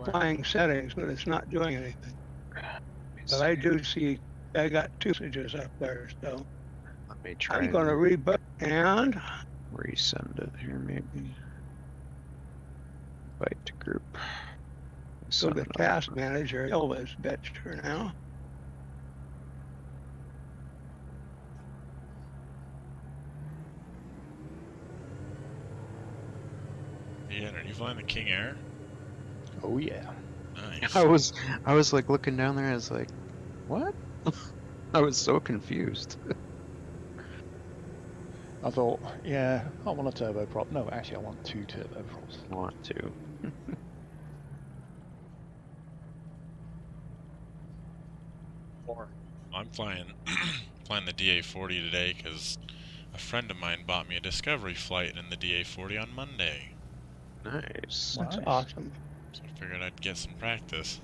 flying settings, but it's not doing anything. But I do see, I got 2 messages up there, so Let me try I'm going to reboot and resend it here, maybe. Invite to group. go to Task Manager. Kill this bitch for now. Ian, are you flying the King Air? Oh yeah. Nice. I was like looking down there. I was like, what? I was so confused. I thought, yeah, I want a turboprop. No, actually, I want 2 turboprops. I want to. I'm flying flying the DA-40 today because a friend of mine bought me a Discovery flight in the DA-40 on Monday. Nice. That's Nice. awesome. So I figured I'd get some practice.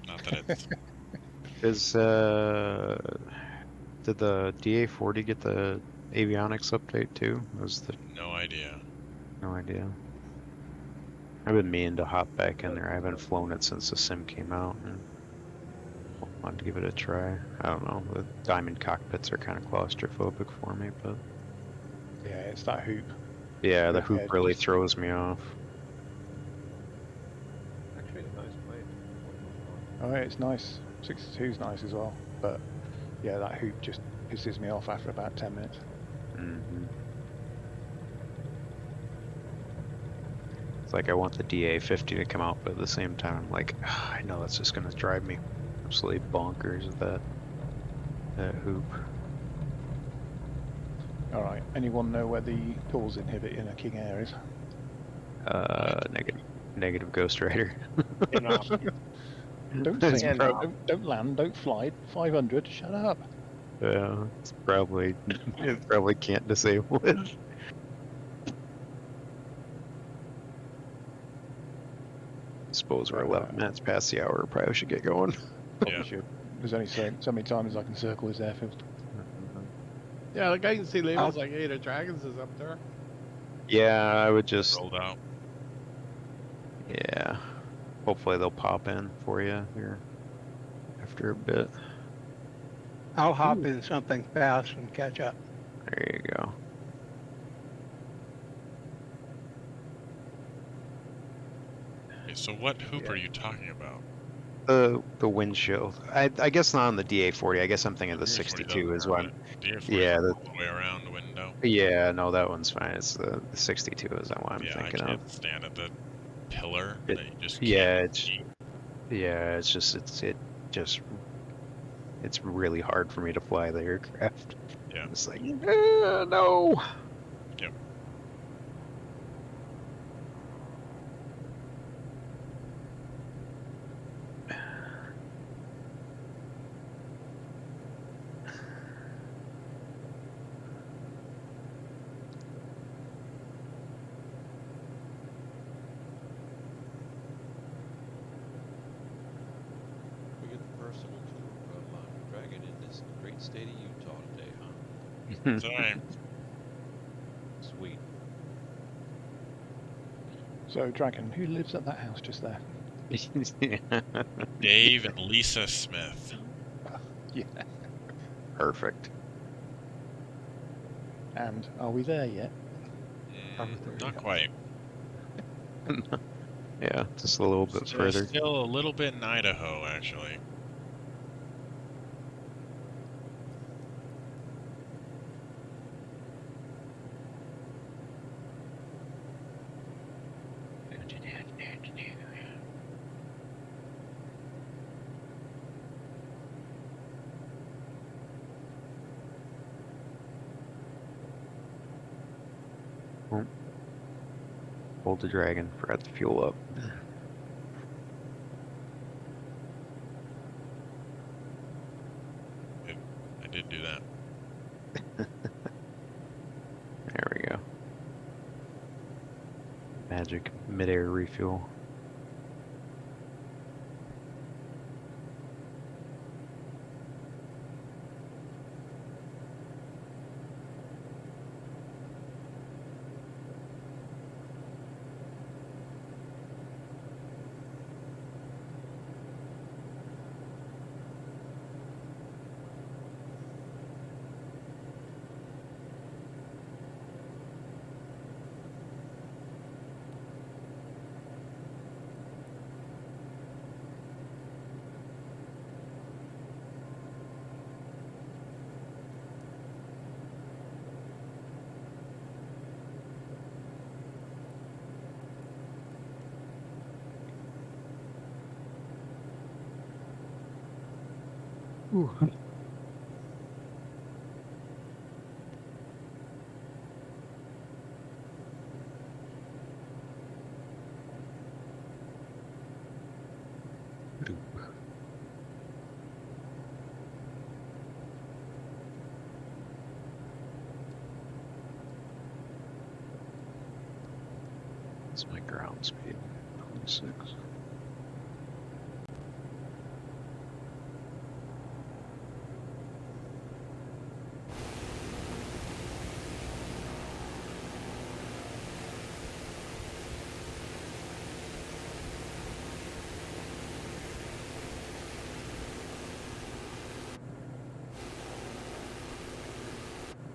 Not that it's... Did the DA-40 get the avionics update too? No idea. No idea. I've been meaning to hop back in there. I haven't flown it since the sim came out, and wanted to give it a try. I don't know. The diamond cockpits are kind of claustrophobic for me, but Yeah, it's that hoop. yeah, the Yeah, hoop really just- throws me off. Actually, a nice plane. Oh, it's nice. 62's nice as well, but yeah, that hoop just pisses me off after about 10 minutes. Mm-hmm. It's like I want the DA-50 to come out, but at the same time, I'm like, I know that's just gonna drive me absolutely bonkers with that hoop. All right. Anyone know where the pulls inhibit in a King Air is? Negative Ghost Rider. Don't It's think. prob- Don't land. Don't fly. 500. Shut up. Yeah, it's probably it probably can't disable it. Suppose we're 11 minutes past the hour. Probably should get going. Probably Yeah. should. There's only so many times I can circle this airfield. Yeah, like I can see labels like Ada Dragons is up there. Yeah, I would just Rolled out. yeah. Hopefully they'll pop in for you here after a bit. I'll hop in something fast and catch up. There you go. Okay, so what hoop are you talking about? The windshield. I guess not on the DA-40. I guess I'm thinking of the DA-40 62 doesn't is have one. it. DA-40 Yeah, all the way around the window. Yeah, no, that one's fine. It's the 62 is the one I'm Yeah, thinking I of. can't stand at the pillar. It- that you just yeah, can't it's see. yeah, it's really hard for me to fly the aircraft. Yeah. It's like no. Yep. We get the personal tour of Dragon in this great state of Utah today, huh? That's all right. Sweet. So, Dragon, who lives at that house just there? Dave and Lisa Smith. Yeah. Perfect. And are we there yet? Not quite. Yeah, just a little bit further. Still a little bit in Idaho, actually. Hold the dragon. Forgot to fuel up. I did do that. There we go. Magic midair refuel. What's my ground speed? 26.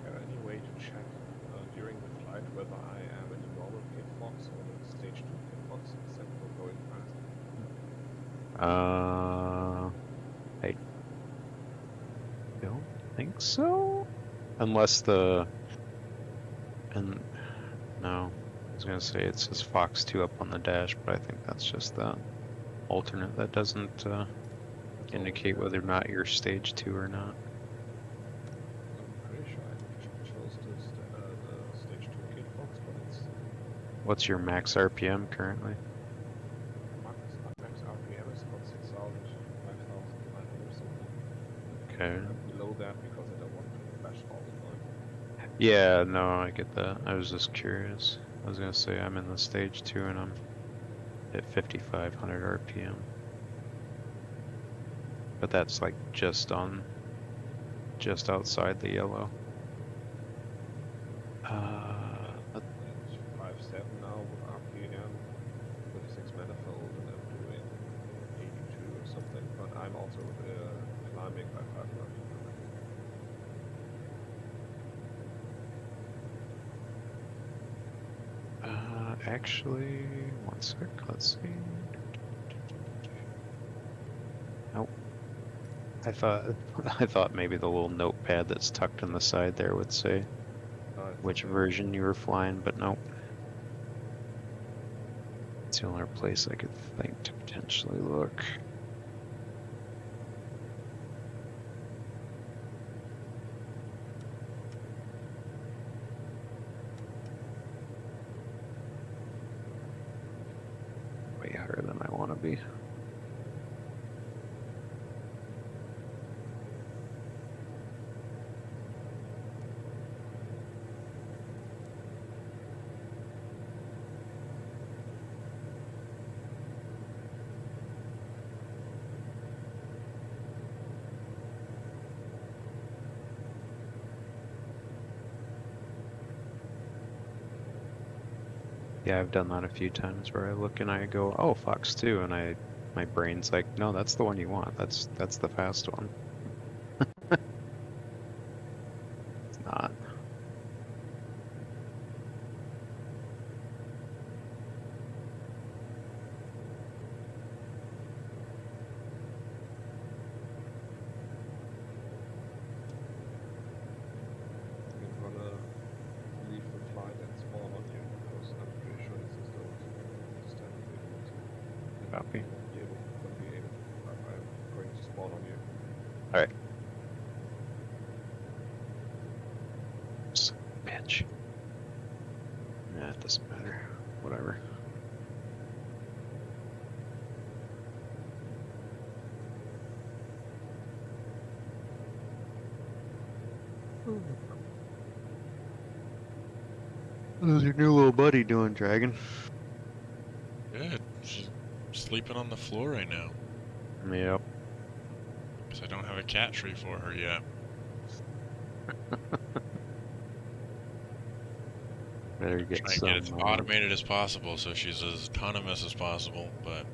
Any way to check during the flight whether I am in a normal kit box or in a stage 2 kit box except for going fast? I don't think so. Unless the and no, I was gonna say it says Fox 2 up on the dash, but I think that's just the alternate that doesn't indicate whether or not you're stage 2 or not. I'm pretty sure I chose the stage 2 kit box, but it's What's your max RPM currently? max RPM is about 6,000, 5,900 something. Okay. I'm below that because I don't want to crash all the time. Yeah, no, I get that. I was just curious. I was gonna say I'm in the stage 2 and I'm at 5,500 RPM. But that's like just outside the yellow. At 5.7 now with RPM, 36 manifold, and I'm doing 82 or something, but I'm also climbing by 500. Actually, one sec, let's see. Nope. I thought maybe the little notepad that's tucked in the side there would say which version you were flying, but nope. It's the only place I could think to potentially look. Way higher than I want to be. Yeah, I've done that a few times where I look and I go, oh, Fox 2, and my brain's like, no, that's the one you want. That's the fast one. It's not. I'm gonna leave the flight and spawn on you because I'm pretty sure this is the standard default. And Copy. you won't be able. I'm going to spawn on you. Alright. Bitch. Nah, it doesn't matter. Whatever. How's your new little buddy doing, Dragon? Good. She's sleeping on the floor right now. Yep. Because I don't have a cat tree for her yet. Better get Try and some. get as automated as possible so she's as autonomous as possible, but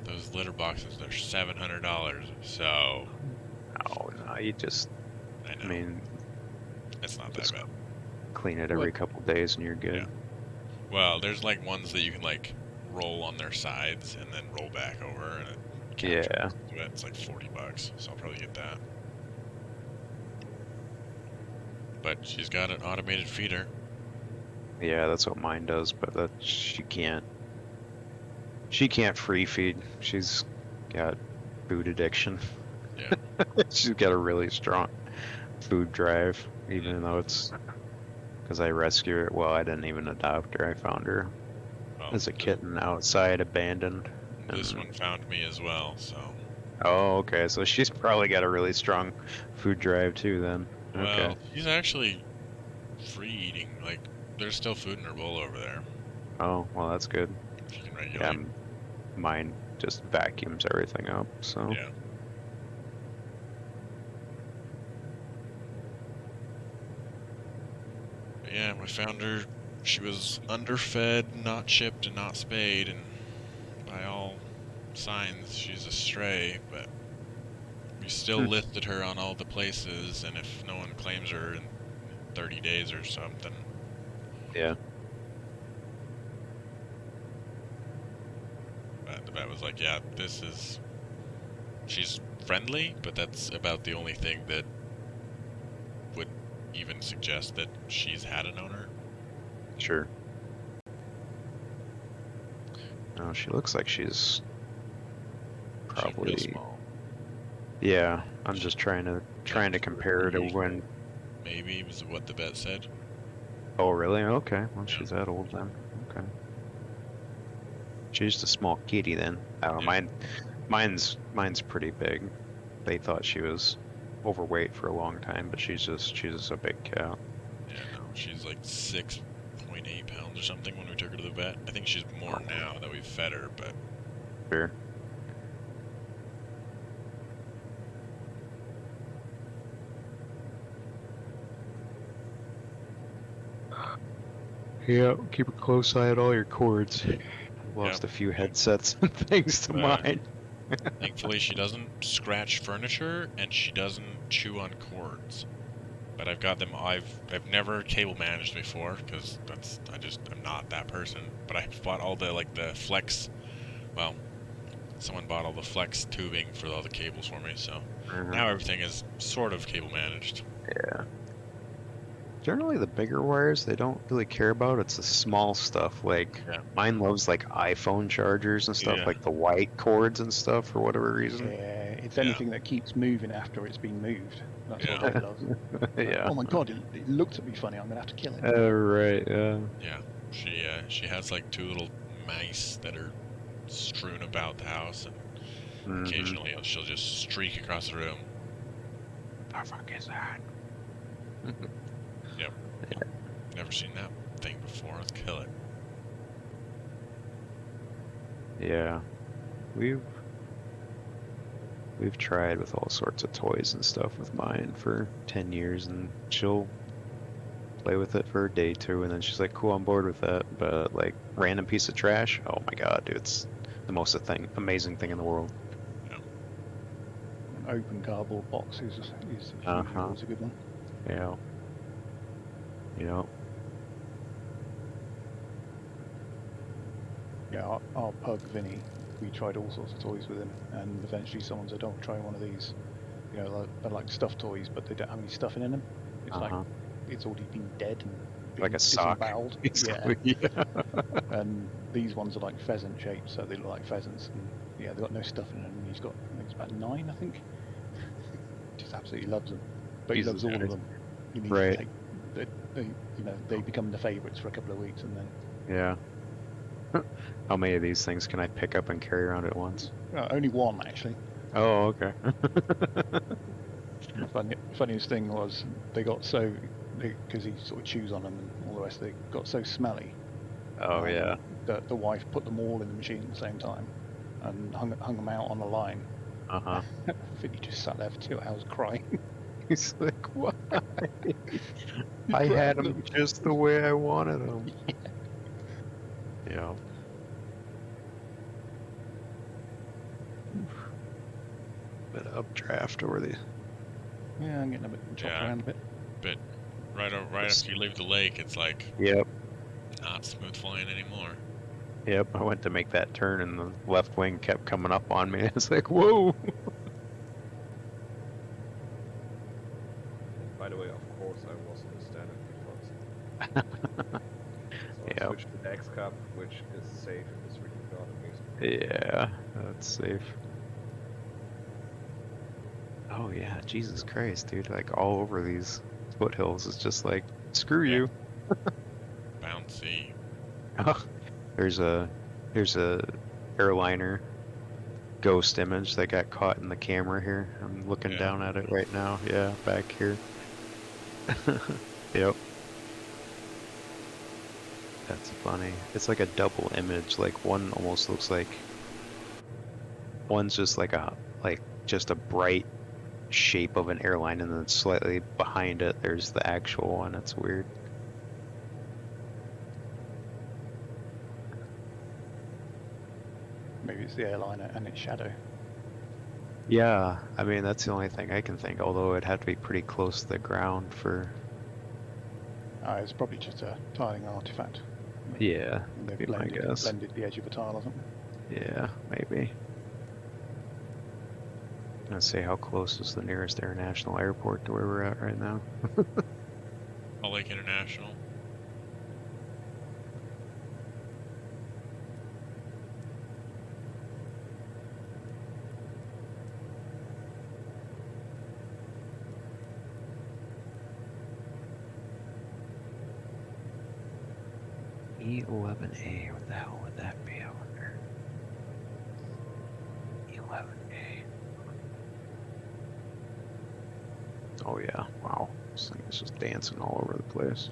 those litter boxes, they're $700. So, No, you just, I know. I mean, It's not that just bad. clean it every couple days and you're good. Yeah. Well, there's like ones that you can like roll on their sides and then roll back over, and it captures it. It's like $40, so I'll probably get that. But she's got an automated feeder. Yeah, that's what mine does, but that she can't free feed. She's got food addiction. Yeah. She's got a really strong food drive, even though it's because I rescued her. Well, I didn't even adopt her. I found her Well, as a kitten outside, abandoned. this and- one found me as well, so. Oh, okay. So she's probably got a really strong food drive too, then. Okay. Well, she's actually free eating. Like, there's still food in her bowl over there. Oh, well, that's good. She can Yeah, regulate. mine just vacuums everything up. So. Yeah. But yeah, I found her. She was underfed, not chipped, and not spayed, and by all signs, she's a stray, but we still listed her on all the places, and if no one claims her in 30 days or something, Yeah. but the vet was like, yeah, she's friendly, but that's about the only thing that would even suggest that she's had an owner. Sure. No, she looks like she's probably. She's real small. Yeah, I'm just trying to compare her to years when. Maybe was what the vet said. Oh, really? Okay. Well, Yeah. she's that old then. Okay. She's just a small kitty then. I don't know. Yeah. Mine's pretty big. They thought she was overweight for a long time, but she's just a big cat. Yeah, no, she's like 6.8 pounds or something when we took her to the vet. I think she's more now that we've fed her, but Sure. Yeah, keep a close eye at all your cords. Lost a few headsets and things to mine. thankfully she doesn't scratch furniture and she doesn't chew on cords. But I've got them. I've never cable managed before because I'm not that person. But I bought all the the flex. Well, someone bought all the flex tubing for all the cables for me, so now everything is sort of cable managed. Yeah. Generally, the bigger wires they don't really care about. It's the small stuff. Like Yeah. mine loves like iPhone chargers and stuff, Yeah. like the white cords and stuff for whatever reason. Yeah, it's Yeah. anything that keeps moving after it's been moved. That's Yeah. what it loves. Yeah. Oh my god, it looked at me funny. I'm gonna have to kill it. Right. Yeah. Yeah, she has like 2 little mice that are strewn about the house, and Mhm. occasionally she'll just streak across the room. The fuck is that? Never seen that thing before. Let's kill it. Yeah. We've tried with all sorts of toys and stuff with mine for 10 years, and she'll play with it for a day too, and then she's like, cool, I'm bored with that. But like random piece of trash, oh my god, dude, it's the most amazing thing in the world. An open cardboard box is Uh-huh. always a good one. Yeah. Yeah. Yeah, our pug Vinny, we tried all sorts of toys with him, and eventually someone said, "Oh, try one of these." You know, they're like stuffed toys, but they don't have any stuffing in them. It's like Uh-huh. it's already been dead and been Like a sock. disemboweled. Yeah. Basically, yeah. And these ones are like pheasant shaped, so they look like pheasants. And yeah, they've got no stuffing in them. He's got, I think it's about 9, I think. Just absolutely loves them, but he Jesus loves all of Christ. them. You need Right. to take, they become the favourites for a couple of weeks, and then Yeah. How many of these things can I pick up and carry around at once? only one actually. Oh, okay. Funniest thing was they got so, because he sort of chews on them and all the rest, they got so smelly. Oh, yeah. That the wife put them all in the machine at the same time and hung them out on the line. Uh-huh. Vinny just sat there for 2 hours crying. He's like, why? I had grabbed them just the way I wanted them. Yeah. Bit of updraft over the. Yeah, I'm getting a bit chopped Yeah. around a bit. Right after you leave the lake, it's like Yep. not smooth flying anymore. Yep. I went to make that turn and the left wing kept coming up on me. It's like, whoa. By the way, of course, I was in the standard defaults. So I Yeah. switched to the X Cup, which is safe in this regard, at least. Yeah, that's safe. Oh yeah, Jesus Christ, dude! Like all over these foothills, it's just like screw Yeah. you. Bouncy. There's a airliner ghost image that got caught in the camera here. I'm looking Yeah. down at it right now. Yeah, back here. Yep. That's funny. It's like a double image. Like one almost looks like one's just like just a bright shape of an airline, and then slightly behind it there's the actual one. It's weird. Maybe it's the airliner and its shadow. Yeah, I mean that's the only thing I can think. Although it'd have to be pretty close to the ground for. It's probably just a tiling artifact. Yeah, And they've be my guess. blended the edge of a tile or something. Yeah, maybe. Let's see, how close is the nearest international airport to where we're at right now? Salt Lake International. E11A, what the hell would that be, I wonder? E11A. Oh yeah, wow. This thing is just dancing all over the place.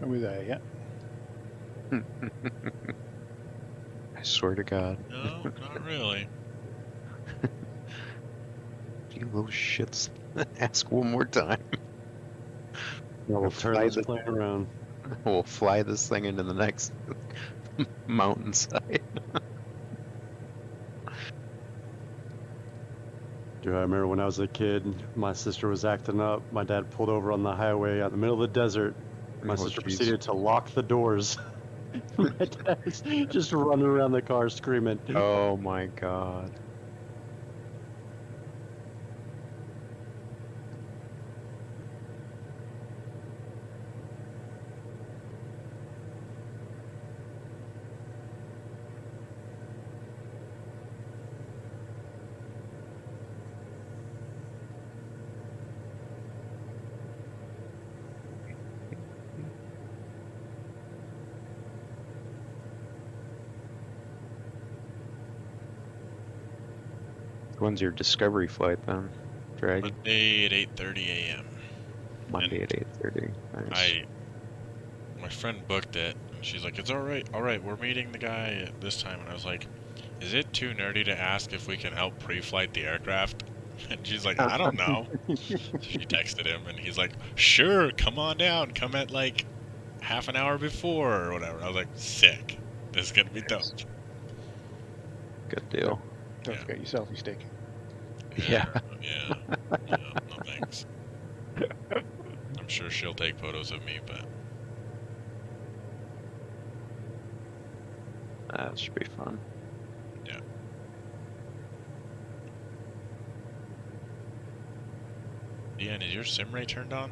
Are we there yet? I swear to God. No, not really. You little shits. Ask one more time. No, we'll turn fly this the- plane around. We'll fly this thing into the next mountainside. Dude, I remember when I was a kid, my sister was acting up. My dad pulled over on the highway out in the middle of the desert. My Oh, sister jeez. proceeded to lock the doors. My dad's just running around the car screaming. Oh my God. When's your discovery flight then, Dragon? Monday at 8:30 a.m. Monday at 8:30. Nice. My friend booked it, and she's like, "It's all right. We're meeting the guy at this time." And I was like, "Is it too nerdy to ask if we can help pre-flight the aircraft?" And she's like, "I don't know." She texted him, and he's like, "Sure, come on down. Come at like half an hour before or whatever." I was like, "Sick. This is gonna be dope." Good deal. Don't Yeah. forget your selfie stick. Yeah. Yeah. No thanks. I'm sure she'll take photos of me, but That should be fun. Ian, is your sim ray turned on?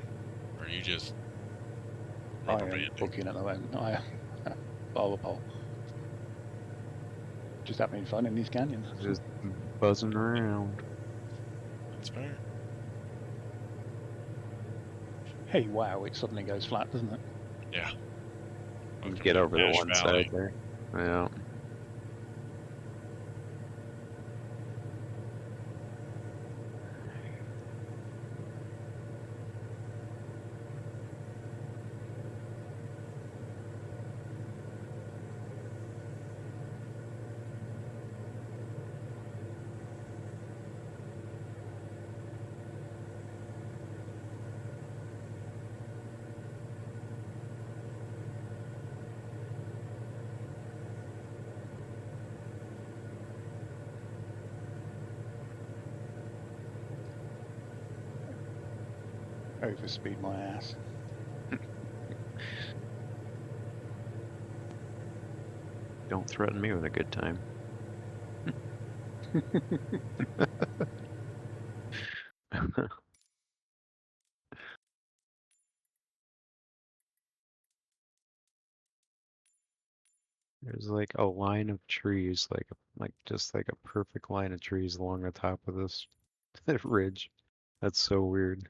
Or are you just I rubber am banding? booking at the moment. I Barber pole. Just having fun in these canyons. Just buzzing around. That's fair. Hey, wow! It suddenly goes flat, doesn't it? Yeah. Welcome Get to over the Ash one Valley. side there. Yeah. overspeed my ass. Don't threaten me with a good time. There's like a line of trees, like just like a perfect line of trees along the top of this ridge. That's so weird.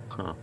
Huh.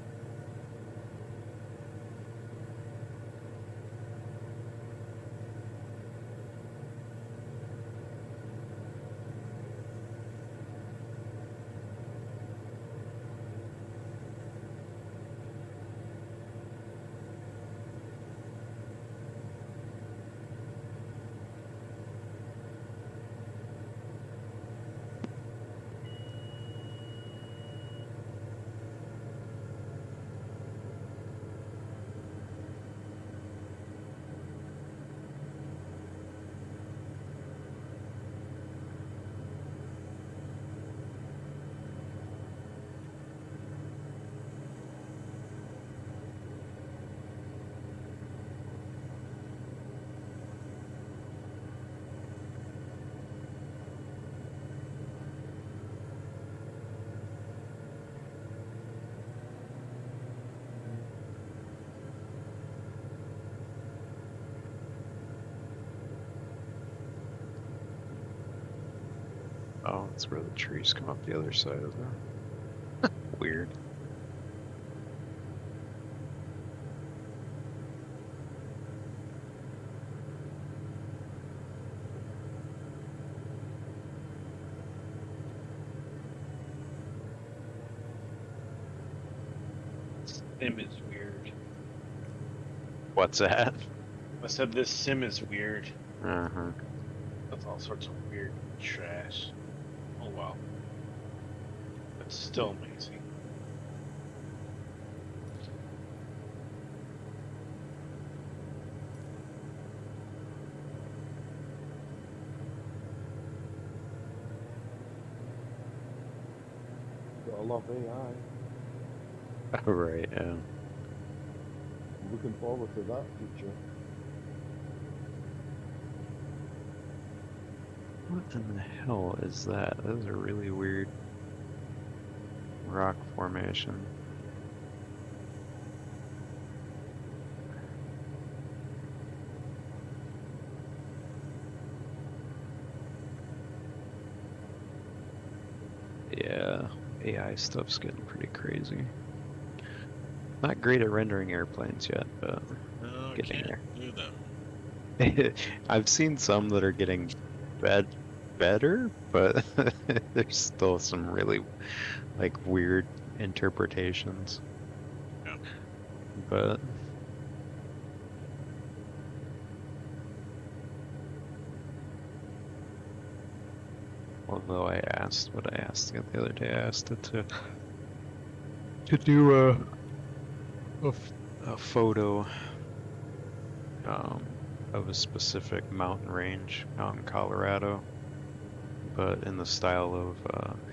Oh, that's where the trees come up the other side of the. Weird. Sim is weird. What's that? I said this sim is weird. Uh-huh. That's all sorts of weird trash. Oh wow. It's still amazing. I love AI. Right, yeah. I'm looking forward to that future. What in the hell is that? That is a really weird rock formation. Yeah, AI stuff's getting pretty crazy. Not great at rendering airplanes yet, but No, getting can't there. do them. I've seen some that are getting better, but there's still some really like weird interpretations. Yeah. But although I asked what I asked the other day, I asked it to do a photo of a specific mountain range out in Colorado, but in the style of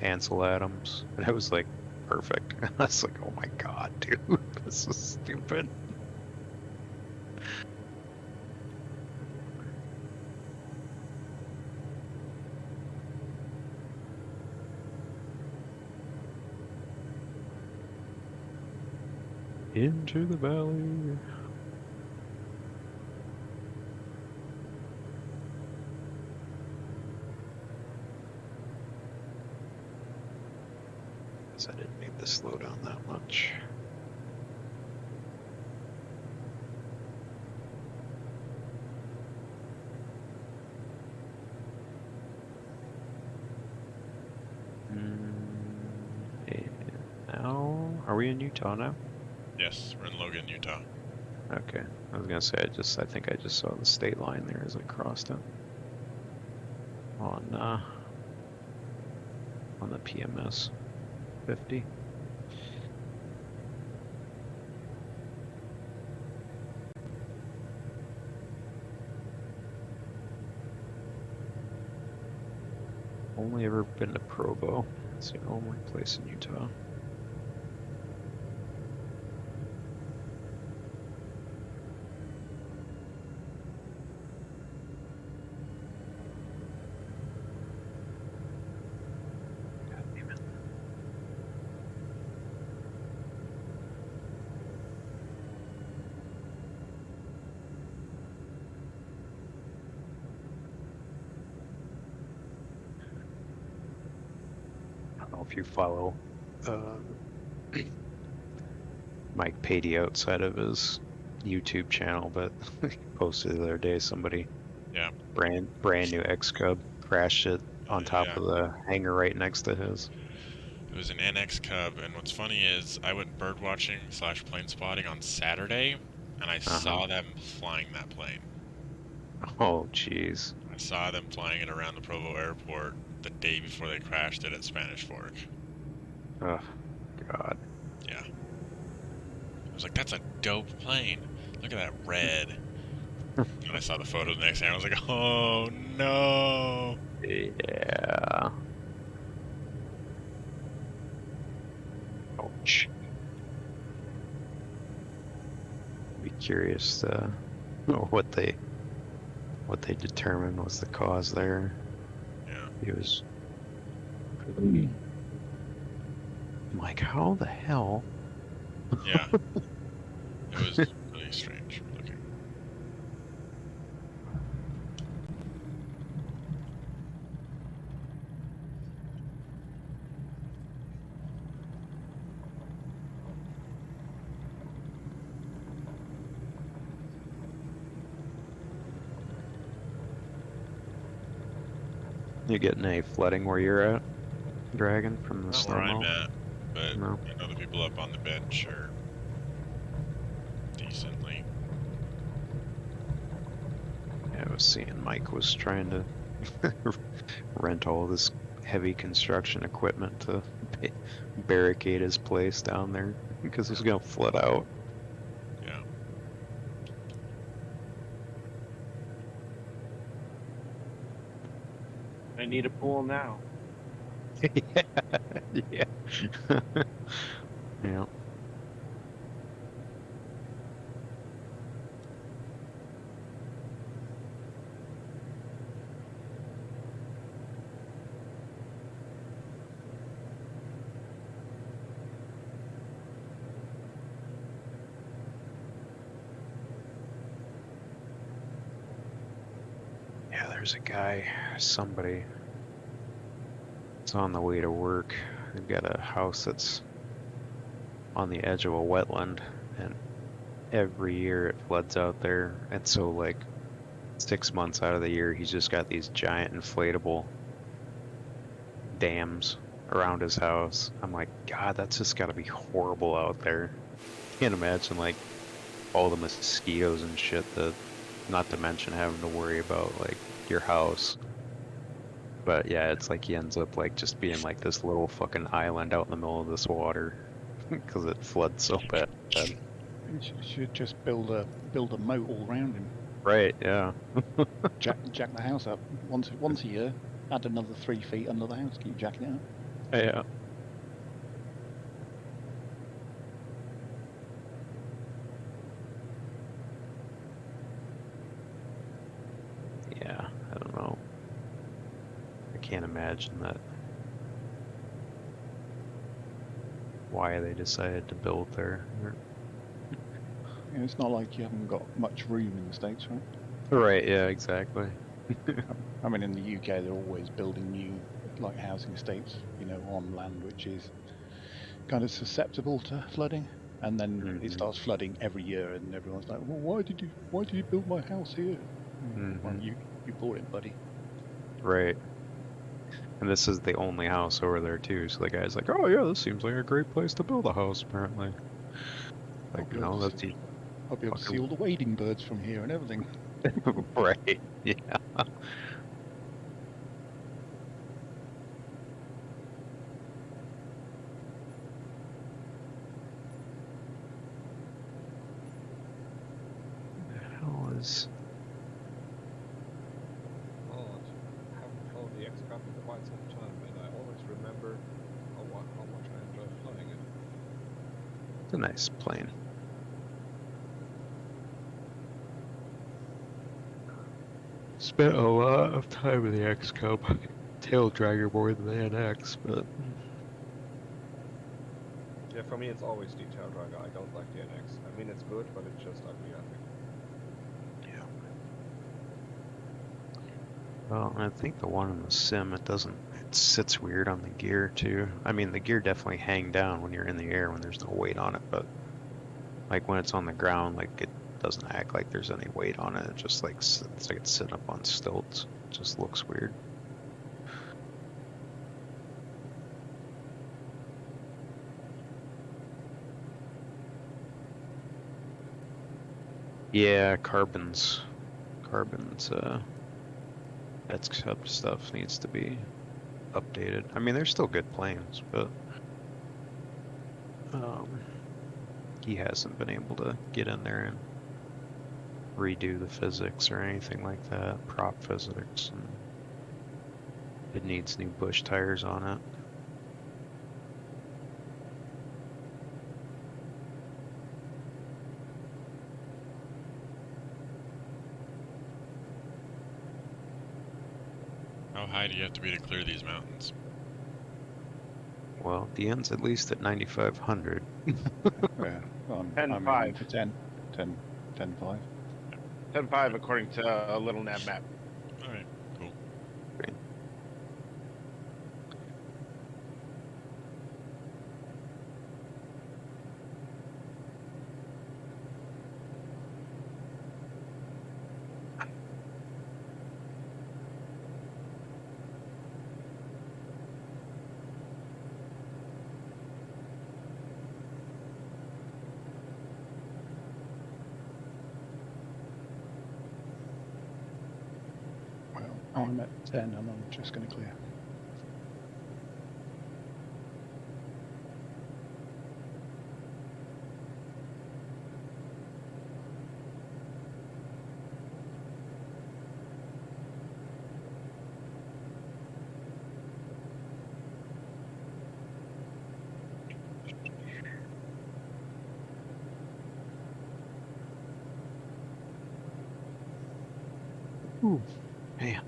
Ansel Adams, and I was like, perfect. I was like, oh my god, dude, this is stupid. Into the valley. Guess I didn't need to slow down that much. Now, are we in Utah now? Yes, we're in Logan, Utah. Okay, I was gonna say I think I just saw the state line there as I crossed it on the PMS 50. only ever been to Provo. It's the only place in Utah. God damn it. I don't know if you follow Mike Patey outside of his YouTube channel, but he posted the other day somebody Yeah. brand new X Cub crashed it on top Yeah. of the hangar right next to his. It was an NX Cub, and what's funny is I went bird watching / plane spotting on Saturday, and I saw them flying that plane. Oh jeez. I saw them flying it around the Provo airport the day before they crashed it at Spanish Fork. Oh God. Yeah. I was like, that's a dope plane. Look at that red. And I saw the photos the next day, and I was like, oh no. Yeah. Ouch. Be curious to know what they determined was the cause there. Yeah. He was I'm like, how the hell? Yeah. It was really strange looking. You getting any flooding where you're at, Dragon, from the Not snow where I'm melt? at, but No. I know the people up on the bench are decently. Yeah, I was seeing Mike was trying to rent all this heavy construction equipment to barricade his place down there because it's gonna flood out. Yeah. I need a pool now. Yeah. Yeah. Yeah. Yeah, there's a guy, somebody. It's on the way to work. They've got a house that's on the edge of a wetland, and every year it floods out there. And so, like, 6 months out of the year, he's just got these giant inflatable dams around his house. I'm like, God, that's just got to be horrible out there. Can't imagine, like, all the mosquitoes and shit that, not to mention having to worry about, like, your house. But yeah, it's like he ends up like just being like this little fucking island out in the middle of this water because it floods so bad. You should just build a moat all around him. Right? Yeah. Jack the house up once a year. Add another 3 feet under the house. Keep jacking it up. Yeah. Yeah. I don't know. I can't imagine that. Why they decided to build there. Yeah, it's not like you haven't got much room in the States, right? Right. Yeah. Exactly. I mean, in the UK, they're always building new, like, housing estates, you know, on land which is kind of susceptible to flooding, and then it starts flooding every year, and everyone's like, "Well, why did you build my house here?" Well, you bought it, buddy. Right. And this is the only house over there too. So the guy's like, "Oh yeah, this seems like a great place to build a house." Apparently. Like, you know, that's I'll be able to see all the wading birds from here and everything. right. Yeah. What the hell is? Oh, I haven't followed the X-Cop with the whites on top. It's a nice plane. Spent a lot of time in the X-Cub. Tail dragger more than the NX, but Yeah, for me it's always the tail dragger. I don't like the NX. I mean it's good, but it's just ugly, I think. yeah. Well, and I think the one in the sim, it sits weird on the gear too. I mean, the gear definitely hang down when you're in the air when there's no weight on it, but like when it's on the ground, like it doesn't act like there's any weight on it. It just like it's like it's sitting up on stilts. It just looks weird. Yeah, carbon's X-Cub stuff needs to be updated. I mean, they're still good planes, but he hasn't been able to get in there and redo the physics or anything like that, prop physics, and it needs new bush tires on it. How high do you have to be to clear these mountains? Well, the end's at least at 9,500. Yeah, I'm 10.5. aiming for 10, 10.5. 10.5 according to a little nav map. Alright, cool. Great. Well, I'm at 10 and I'm just going to clear. Ooh, man.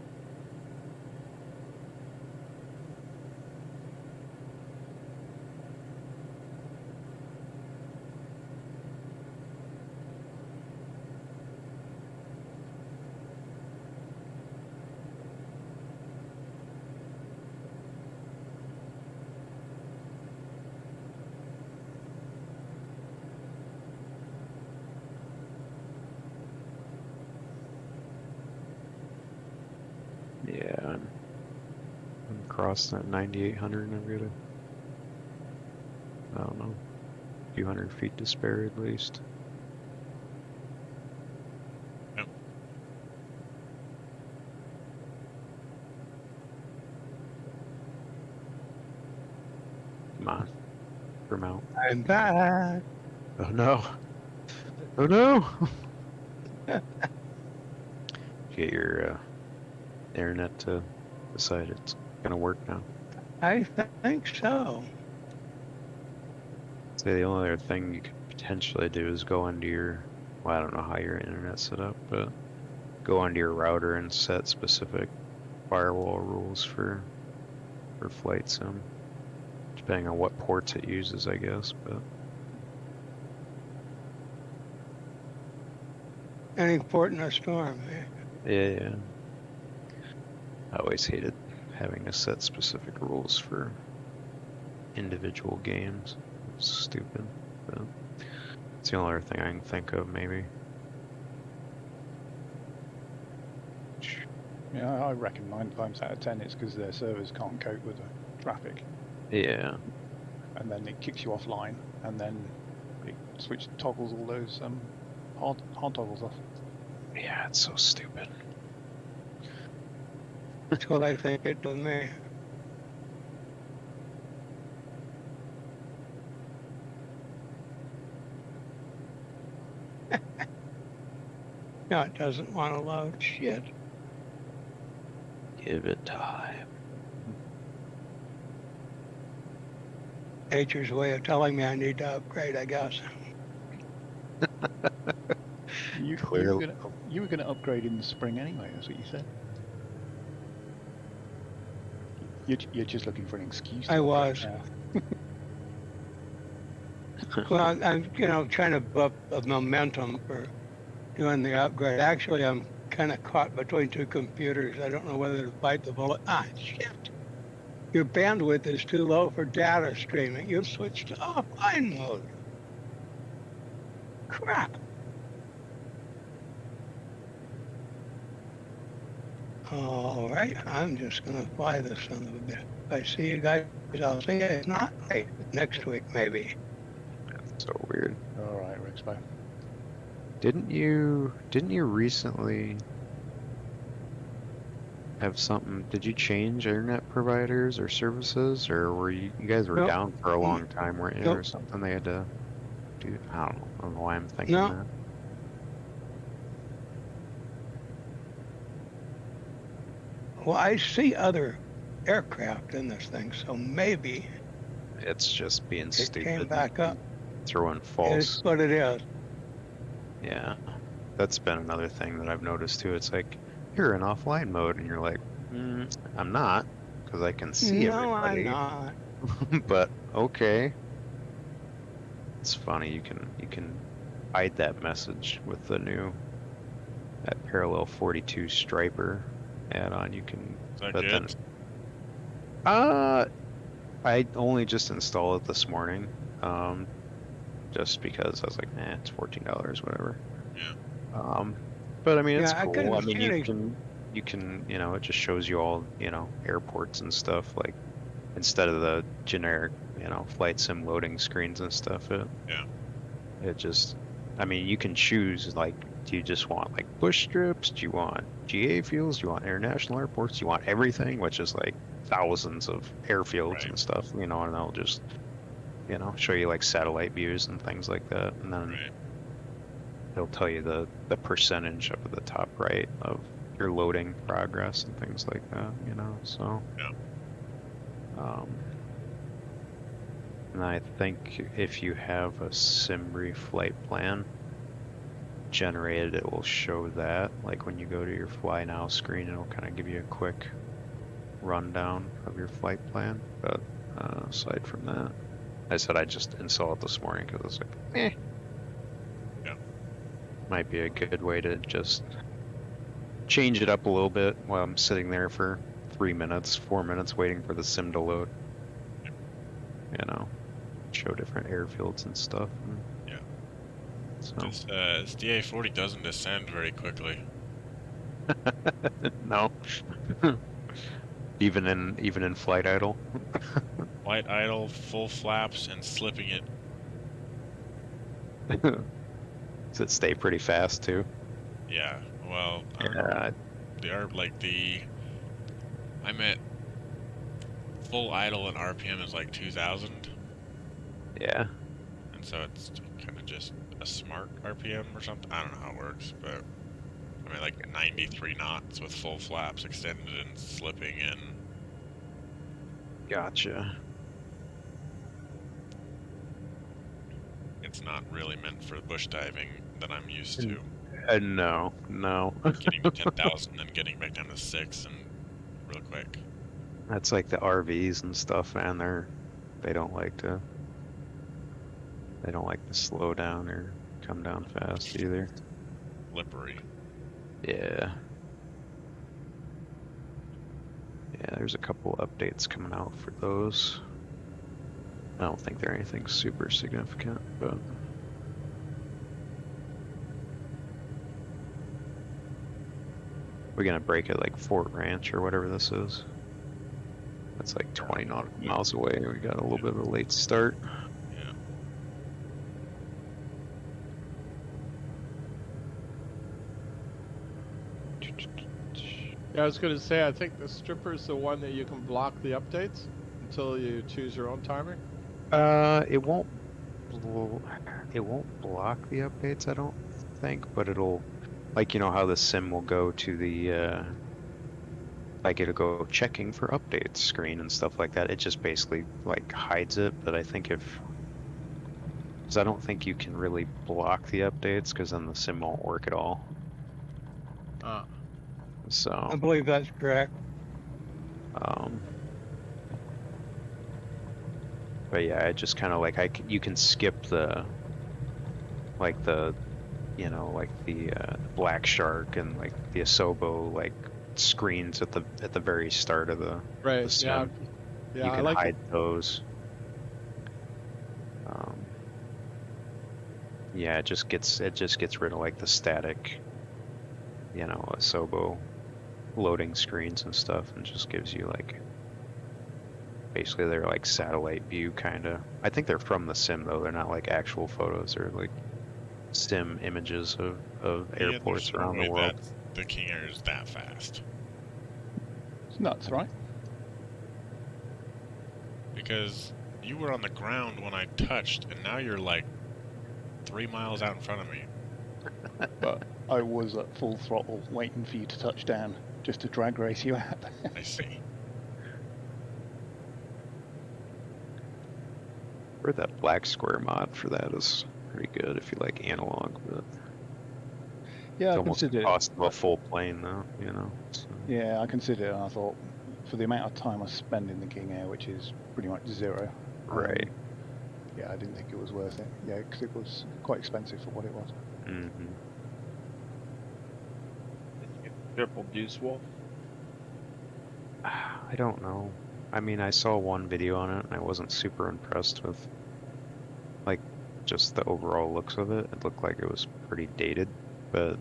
Yeah, I'm crossing at 9,800 and I've got I don't know, a few hundred feet to spare at least. Yep. Come on, Vermount. I'm back. Oh no! Oh no! Get your internet to decide it's gonna work now. I think so. Say the only other thing you could potentially do is go into your, well, I don't know how your internet's set up, but go onto your router and set specific firewall rules for flight sim, depending on what ports it uses, I guess. But Any port in a storm. yeah, I always hated having to set specific rules for individual games. It's stupid, but it's the only other thing I can think of, maybe. Yeah, I reckon 9 times out of 10 it's because their servers can't cope with the traffic, Yeah, and then it kicks you offline, and then it toggles all those hard toggles off. yeah, it's so stupid. That's what I think it does me. No, it doesn't want to load shit. Give it time. nature's way of telling me I need to upgrade, I guess. You Clearly. were gonna upgrade in the spring anyway. That's what you said. You're just looking for an excuse. To I upgrade was. now. Well, I'm trying to build up a momentum for doing the upgrade. Actually, I'm kind of caught between two computers. I don't know whether to bite the bullet. Ah, shit. Your bandwidth is too low for data streaming. You've switched to offline mode. Crap. All right, I'm just going to fly this son of a bit. If I see you guys, I'll see you. If not, hey, next week maybe. That's so weird. All right, Rexpo. Didn't you recently have something? Did you change internet providers or services, or were you guys were Nope. down for a long time, weren't you, or Nope. something? They had to do. I don't know why I'm thinking No. that. Well, I see other aircraft in this thing, so maybe It's just being it stupid. came back up. Throwing It's false. what it is. Yeah, that's been another thing that I've noticed too. It's like you're in offline mode, and you're like, I'm not, because I can see No, everybody. I'm not. But okay. It's funny, you can hide that message with the new that parallel 42 striper add-on. You can, Is that but then good? I only just installed it this morning, just because I was like, it's $14, whatever. Yeah. But I mean, it's Yeah, I cool. couldn't I mean, see you can, it just shows you all, airports and stuff, like, instead of the generic, flight sim loading screens and stuff. It just, I mean, you can choose, like, do you just want, like, push strips? Do you want GA fields? Do you want international airports? Do you want everything? Which is, like, thousands of airfields Right. and stuff, and they'll just, show you, like, satellite views and things like that. And then Right. it'll tell you the percentage up at the top right of your loading progress and things like that, so. Yeah. And I think if you have a Simbri flight plan generated, it will show that. Like when you go to your Fly Now screen, it'll kind of give you a quick rundown of your flight plan. But aside from that, I said I just installed it this morning because I was like, Yeah. might be a good way to just change it up a little bit while I'm sitting there for 3 minutes, 4 minutes waiting for the sim to load. Show different airfields and stuff. Yeah. So This DA-40 doesn't descend very quickly. no. even in flight idle. Light idle, full flaps, and slipping it. Does it stay pretty fast too? Yeah. Well, I'm at full idle and RPM is like 2,000. Yeah. And so it's kind of just a smart RPM or something. I don't know how it works, but I mean, like 93 knots with full flaps extended and slipping in. Gotcha. It's not really meant for bush diving that I'm used to. No. Getting to 10,000 and getting back down to 6 and real quick. That's like the RVs and stuff, man. They don't like to slow down or come down fast either. Slippery. Yeah. Yeah, there's a couple updates coming out for those. I don't think they're anything super significant, but we're gonna break at like Fort Ranch or whatever this is. That's like 20 nautical miles away. We got a little bit of a late start. Yeah. Yeah, I was going to say, I think the stripper is the one that you can block the updates until you choose your own timer. It won't block the updates, I don't think, but it'll, like, how the sim will go to the like it'll go checking for updates screen and stuff like that. It just basically like hides it. But I think because I don't think you can really block the updates, because then the sim won't work at all. Ah. I So, believe that's correct. but yeah, it just kind of like you can skip the like the like the black shark and like the Asobo like screens at the very start of the Right. sim. Yeah. Yeah. You I can like hide those. Yeah, it just gets rid of like the static, Asobo loading screens and stuff, and just gives you like basically they're like satellite view kind of. I think they're from the sim though. They're not like actual photos. They're like sim images of airports there's no around the way world. that the King Air is that fast. It's nuts, right? Because you were on the ground when I touched, and now you're like 3 miles out in front of me. But I was at full throttle waiting for you to touch down just to drag race you out. I see. Or that black square mod for that is pretty good if you like analog, but Yeah, it's I almost the consider cost of a full plane though, so. Yeah, I consider it. I thought for the amount of time I spend in the King Air, which is pretty much zero. Right. Yeah, I didn't think it was worth it. Yeah, because it was quite expensive for what it was. Mm-hmm. Triple Deuce Wolf. I don't know. I mean, I saw one video on it and I wasn't super impressed with like just the overall looks of it. It looked like it was pretty dated, but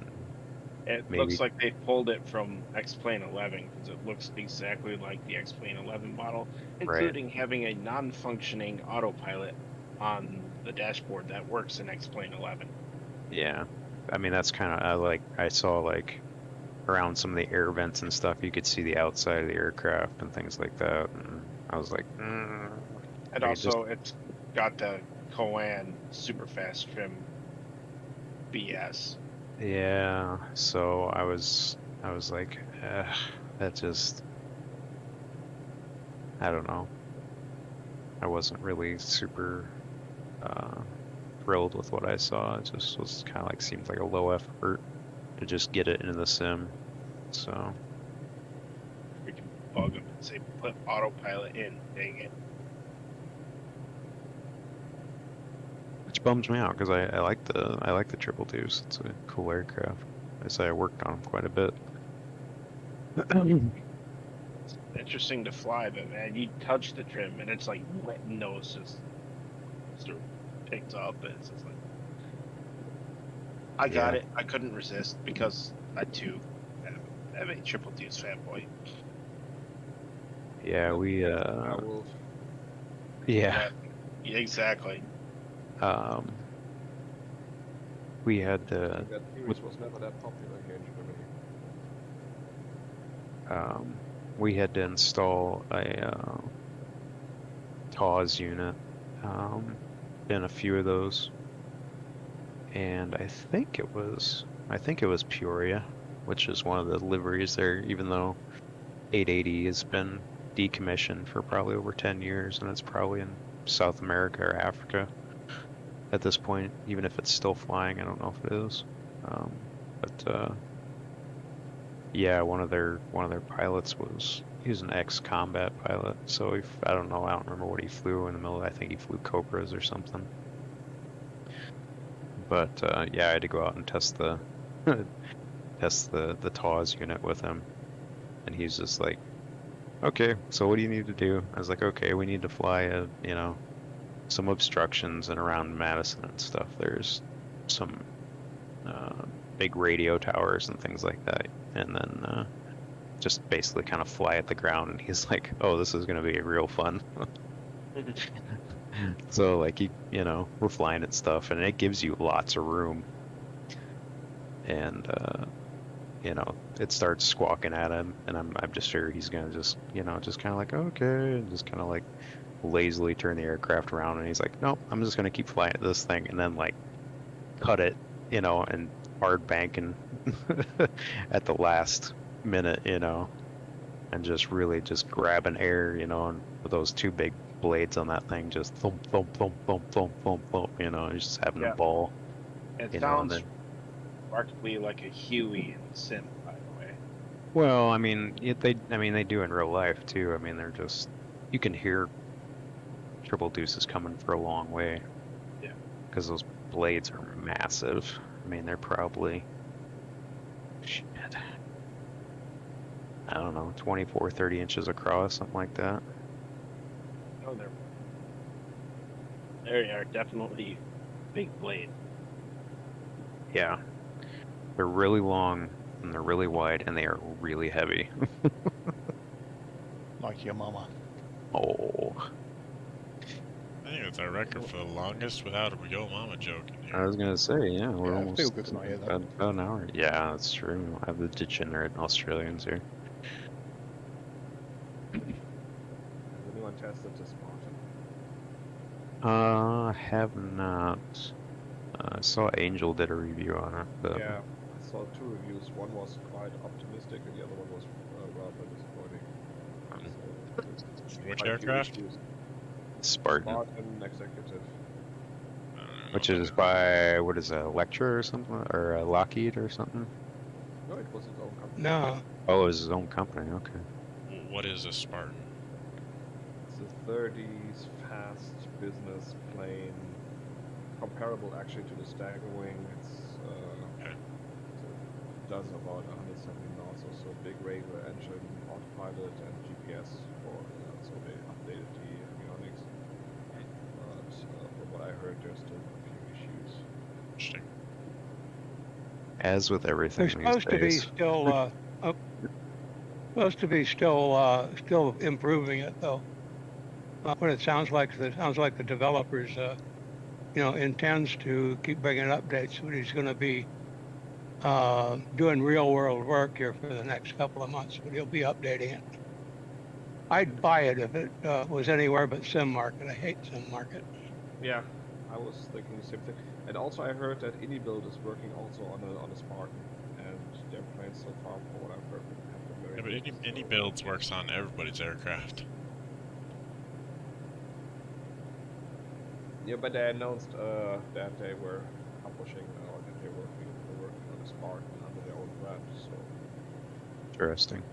It maybe. looks like they pulled it from X-Plane 11 because it looks exactly like the X-Plane 11 model, including having a non-functioning autopilot on the dashboard that works in X-Plane 11. Yeah, I mean that's kind of I saw like around some of the air vents and stuff, you could see the outside of the aircraft and things like that, and I was like, And maybe also, it's got the Coan super fast trim BS. yeah. So I was like, that just, I don't know. I wasn't really super thrilled with what I saw. It just was kind of like seemed like a low effort to just get it into the sim. So We can bug them and say, put autopilot in, dang it. which bums me out because I like the Triple Deuce. It's a cool aircraft. I say I worked on them quite a bit. It's interesting to fly, but man, you touch the trim and it's like wet nose just sort of picked up, and it's just like I got Yeah. it. I couldn't resist because I too am a Triple Deuce fanboy. Yeah, we Wolf. yeah. Yeah, exactly. We had That series was never that popular here in Germany. we had to install a TAWS unit in a few of those, and I think it was Peoria, which is one of the liveries there, even though 880 has been decommissioned for probably over 10 years, and it's probably in South America or Africa at this point, even if it's still flying. I don't know if it is, but yeah, one of their pilots he was an ex-combat pilot, so I don't remember what he flew in the middle. I think he flew Cobras or something. But yeah, I had to go out and test the the TAWS unit with him, and he's just like, okay, so what do you need to do? I was like, okay, we need to fly some obstructions and around Madison and stuff. There's some big radio towers and things like that, and then just basically kind of fly at the ground. And he's like, oh, this is gonna be real fun. So like we're flying at stuff, and it gives you lots of room, and it starts squawking at him, and I'm just sure he's gonna just just kind of like, okay, and just kind of like lazily turn the aircraft around, and he's like, nope, I'm just gonna keep flying at this thing, and then like cut it, and hard banking at the last minute, and just really just grabbing air, you know, and with those two big blades on that thing, just thump, thump, thump, thump, thump, thump, thump, you know, just having Yeah. a ball. It You know, and sounds then, remarkably like a Huey in Sim, by the way. well, I mean, they do in real life too. I mean, they're just, you can hear triple deuces coming for a long way. Yeah. Because those blades are massive. I mean, they're probably, shit, I don't know, 24, 30 inches across, something like that. Oh, they are definitely big blade. Yeah. They're really long and they're really wide and they are really heavy. Like your mama. Oh, I think it's our record for the longest without a yo mama joke in here. I was gonna say, yeah, we're Yeah, it almost feels good to not hear that. about an hour. Yeah, that's true. I have the degenerate Australians here. Has anyone tested the Spartan? I have not. I saw Angel did a review on it, but Yeah, I saw 2 reviews. One was quite optimistic, and the other one was rather disappointing. So, Which quite a few aircraft? issues. Spartan, Spartan Executive. which is by, what is that, Electra or something, or Lockheed or something? No, it was his own company. No, Oh, it was his own company. Okay. What is a Spartan? It's a 30s fast business plane, comparable actually to the Staggerwing. Okay. It does about 170 knots or so. Big regular engine, autopilot, and GPS for so they updated the avionics. But from what I heard, there's still a few issues. Interesting. As with everything they're these supposed to be days. still, still improving it though. What it sounds like the developers, intends to keep bringing updates, but he's going to be doing real world work here for the next couple of months, but he'll be updating it. I'd buy it if it was anywhere but Sim Market. I hate Sim Market. Yeah, I was thinking the same thing. And also, I heard that IndyBuild is working also on a Spartan, and their planes so far, from what I've heard, have been very Yeah, but good, any so- builds works on everybody's aircraft. Yeah, but they announced that they were publishing or that they're working on a Spartan under their own brand. So Interesting.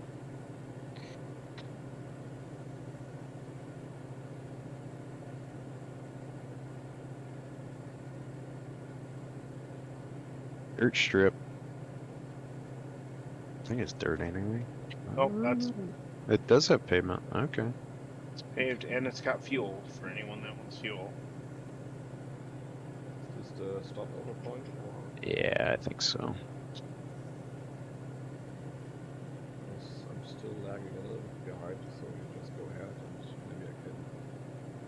Dirt strip. I think it's dirt anyway. Oh, that's It does have pavement. Okay. it's paved and it's got fuel for anyone that wants fuel. is this the stopover point? Or Yeah, I think so. I'm still lagging a little bit behind, so you just go ahead and maybe I can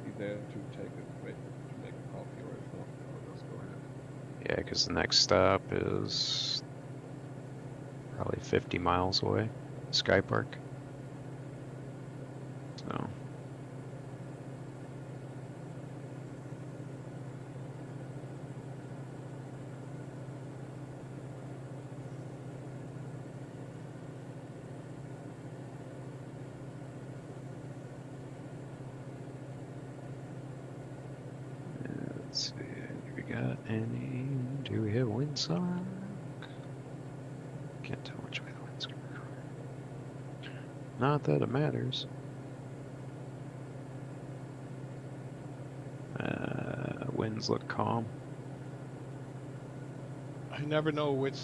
be there to take a break to make a coffee, or if not, I'll just go ahead. Yeah, because the next stop is probably 50 miles away. Sky Park. So. Let's see, do we got any? Do we have windsock? Can't tell which way the wind's coming from. Not that it matters. Winds look calm. I never know which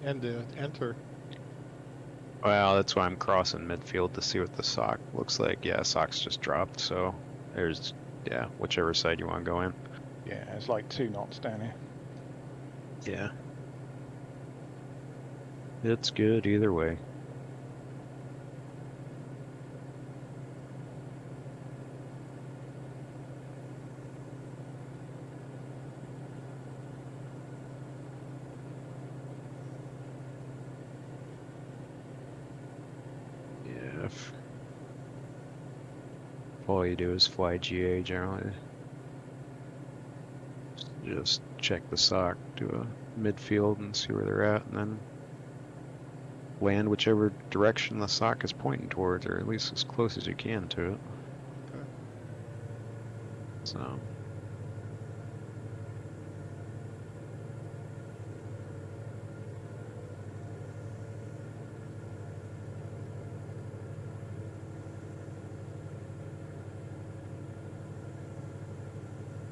end to enter. Well, that's why I'm crossing midfield to see what the sock looks like. Yeah, sock's just dropped, so there's, yeah, whichever side you want to go in. Yeah, it's like 2 knots down here. Yeah. It's good either way. Yeah, if all you do is fly GA generally, just check the sock, do a midfield and see where they're at, and then land whichever direction the sock is pointing towards, or at least as close as you can to it. Okay. So.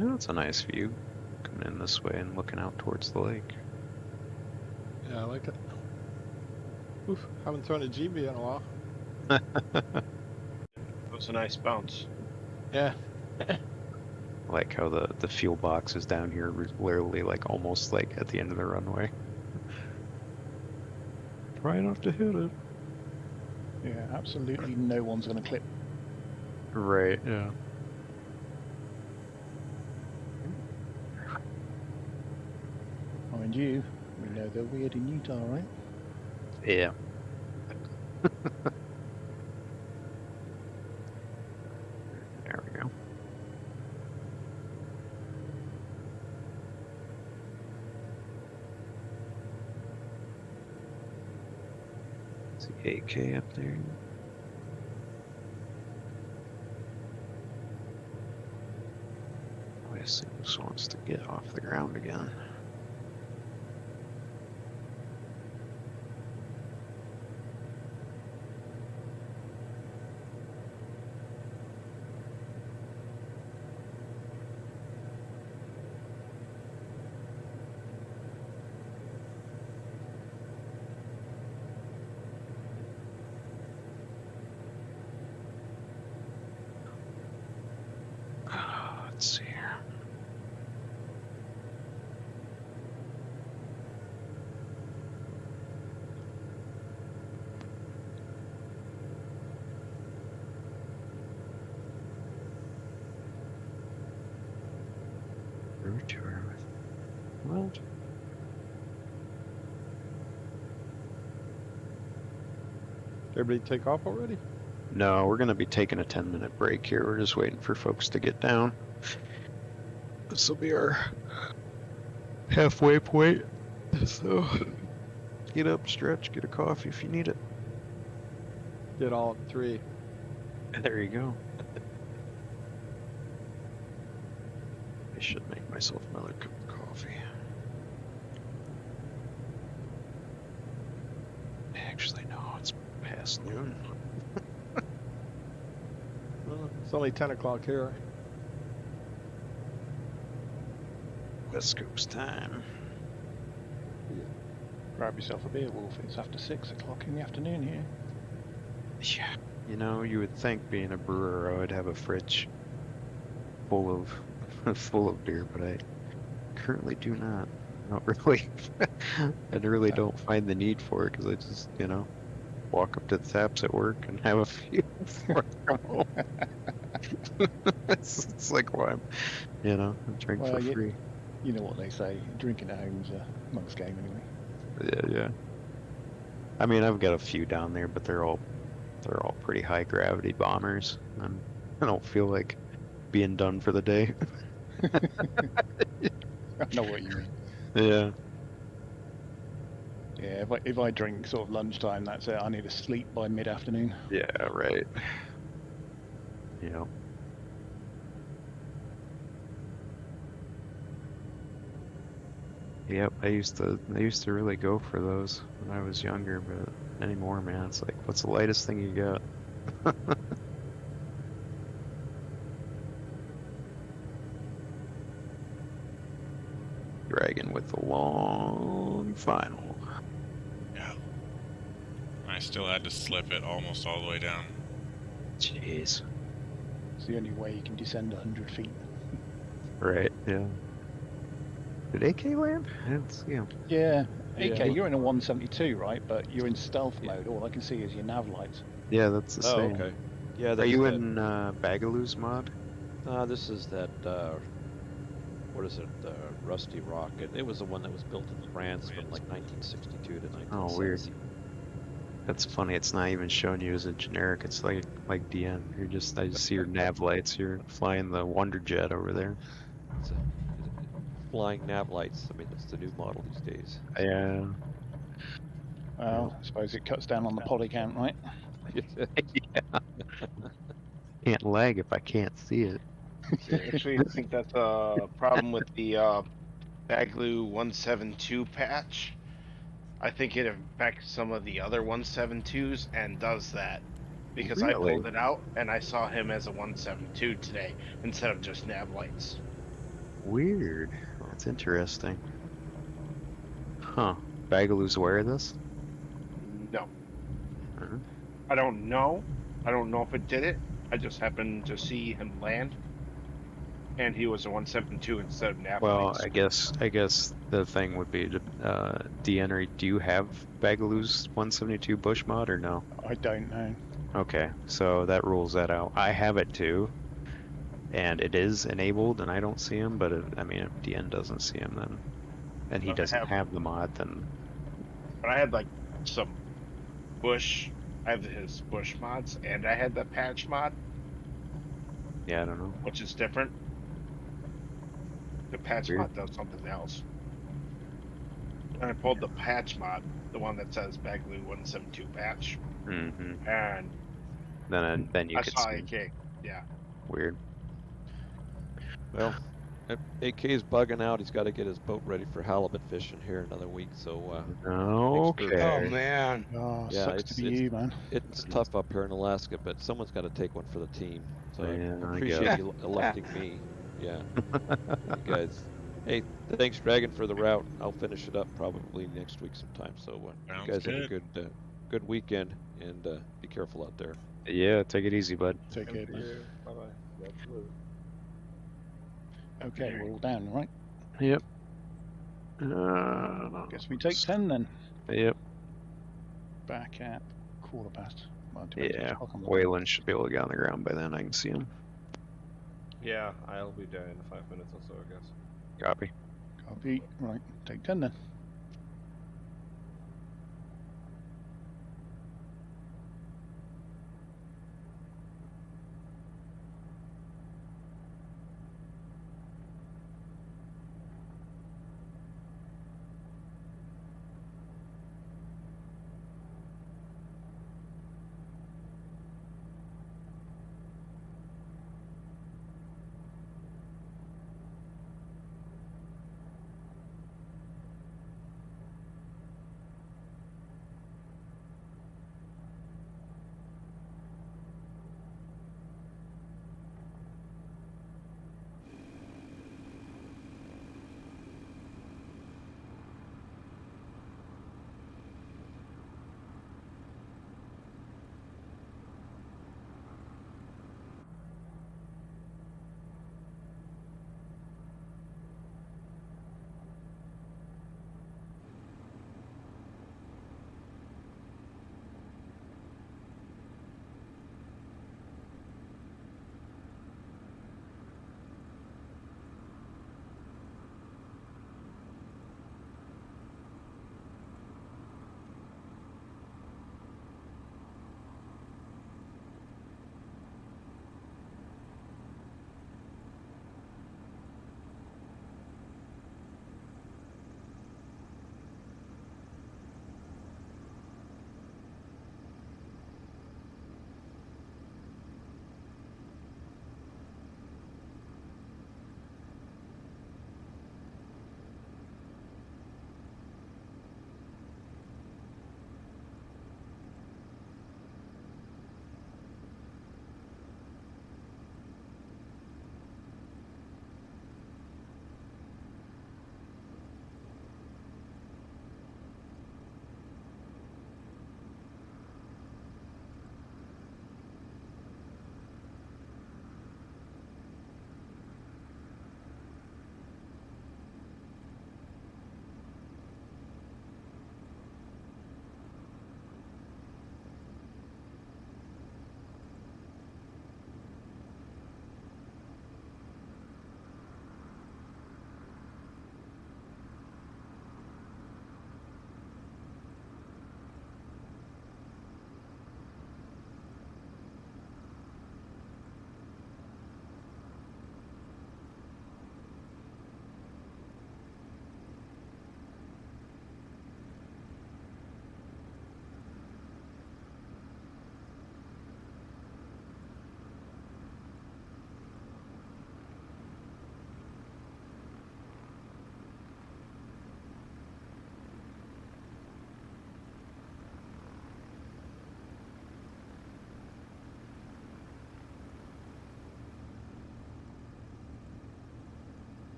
Yeah, that's a nice view, coming in this way and looking out towards the lake. Yeah, I like it. Oof, haven't thrown a GB in a while. That was a nice bounce. Yeah. I like how the fuel box is down here, literally like almost like at the end of the runway. Try enough to hit it. Yeah, absolutely no one's going to clip. Right, yeah. Mind you, we know they're weird in Utah, right? Yeah. There we go. See AK up there. I assume this wants to get off the ground again. Let's see here. Route tour with what? Everybody take off already? No, we're gonna be taking a 10-minute break here. We're just waiting for folks to get down. This will be our halfway point. So get up, stretch, get a coffee if you need it. Did all 3. There you go. I should make myself another cup of coffee. Actually, no, it's past noon. Well, it's only 10 o'clock here. West Coast time. Grab yourself a beer, Wolf. It's after 6 o'clock in the afternoon here. Yeah, you know, you would think being a brewer, I would have a fridge full of beer, but I currently do not. Not really. I really don't find the need for it because I just, you know, walk up to the taps at work and have a few before I come home. it's like why I'm, you know, I drink Well, for free. You know what they say, drinking at home's a monk's game anyway. Yeah. I mean, I've got a few down there, but they're all pretty high gravity bombers. I don't feel like being done for the day. I know what you mean. Yeah. Yeah, if I drink sort of lunchtime, that's it. I need to sleep by mid-afternoon. Yeah, right. Yeah. Yep, I used to really go for those when I was younger, but anymore, man, it's like, what's the lightest thing you got? Dragon with the long final. Yeah. I still had to slip it almost all the way down. Jeez. It's the only way you can descend 100 feet. Right, yeah. Did AK land? I didn't see him. Yeah. AK, Yeah. you're in a 172, right? But you're in stealth mode. All I can see is your nav lights. Yeah, that's the Oh, same. okay. Yeah, Are that's you that, in Bagaloo's mod? This is that, what is it, Rusty Rock. It was the one that was built in France from like 1962 to 1970. Oh, weird. That's funny. It's not even showing you as a generic. It's like DN. You're just I just see your nav lights. You're flying the Wonder Jet over there. It's a flying nav lights. I mean, that's the new model these days. Yeah. Well, I suppose it cuts down on the poly count, right? Yeah. Can't lag if I can't see it. Actually, I think that's a problem with the Baglu 172 patch. I think it affects some of the other 172s and does that. Because I Really? pulled it out and I saw him as a 172 today instead of just nav lights. Weird. That's interesting. Huh. Bagaloo's aware of this? No. Uh-huh. I don't know. I don't know if it did it. I just happened to see him land. And he was a 172 instead of nav Well, lights. I guess the thing would be to de-enter. Do you have Bagaloo's 172 bush mod or no? I don't know. Okay, so that rules that out. I have it too, and it is enabled, and I don't see him. But I mean, if DN doesn't see him, then and he But I doesn't have- have the mod, then But I had like some bush. I have his bush mods, and I had the patch mod, yeah, I don't know. which is different. The patch Weird. mod does something else. And I pulled the patch mod, the one that says Bagley 172 patch, Mm-hmm. and Then you I could saw see. AK. Yeah. Weird. Well, AK's bugging out. He's got to get his boat ready for halibut fishing here in another week. So Okay. Oh man. Oh, Yeah, sucks to be you, man. it's tough up here in Alaska, but someone's got to take one for the team. So Yeah, I I appreciate guess. you electing me. Yeah, you guys. Hey, thanks, Dragon, for the route. I'll finish it up probably next week sometime. So you Sounds guys have a good. good weekend, and be careful out there. Yeah, take it easy, bud. Take care, man. Bye bye. Absolutely. Okay, we're all down, right? Yep. Guess we take 10 then. Yep. Back at 1:15. Well, depends Yeah. which clock I'm looking. Wayland should be able to get on the ground by then. I can see him. Yeah, I'll be there in 5 minutes or so, I guess. Copy. Copy. Right, take 10 then.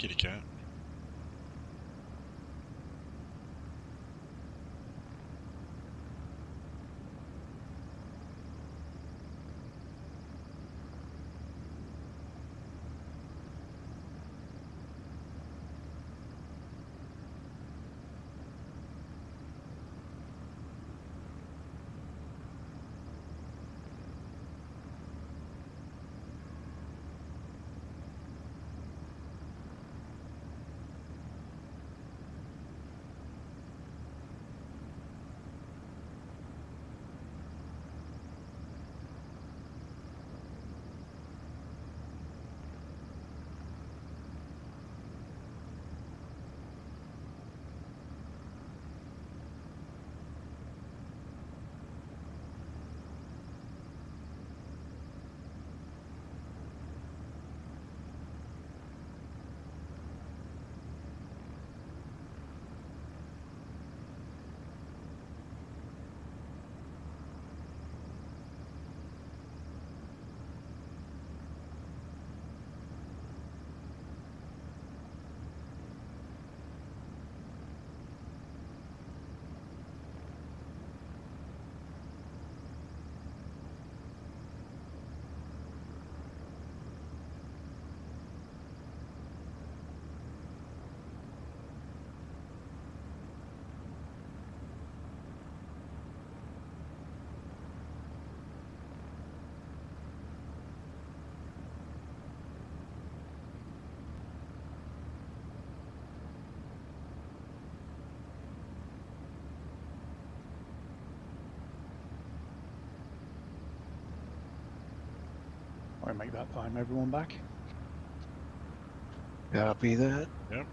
kitty cat. I make that time. Everyone back? Copy that. Yep.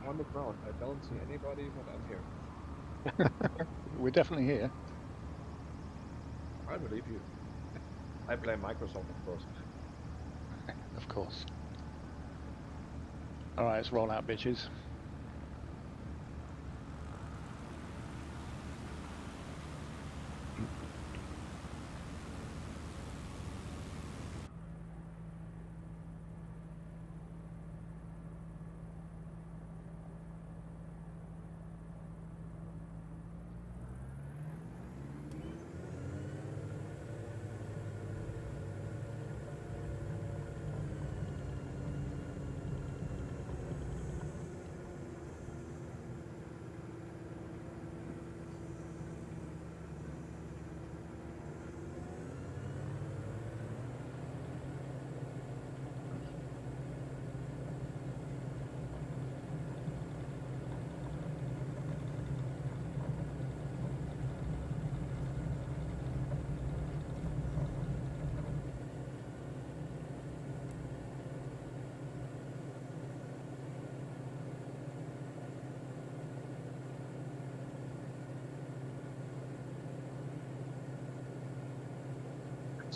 On the ground. I don't see anybody, but I'm here. We're definitely here. I believe you. I blame Microsoft, of course. Of course. All right, let's roll out, bitches.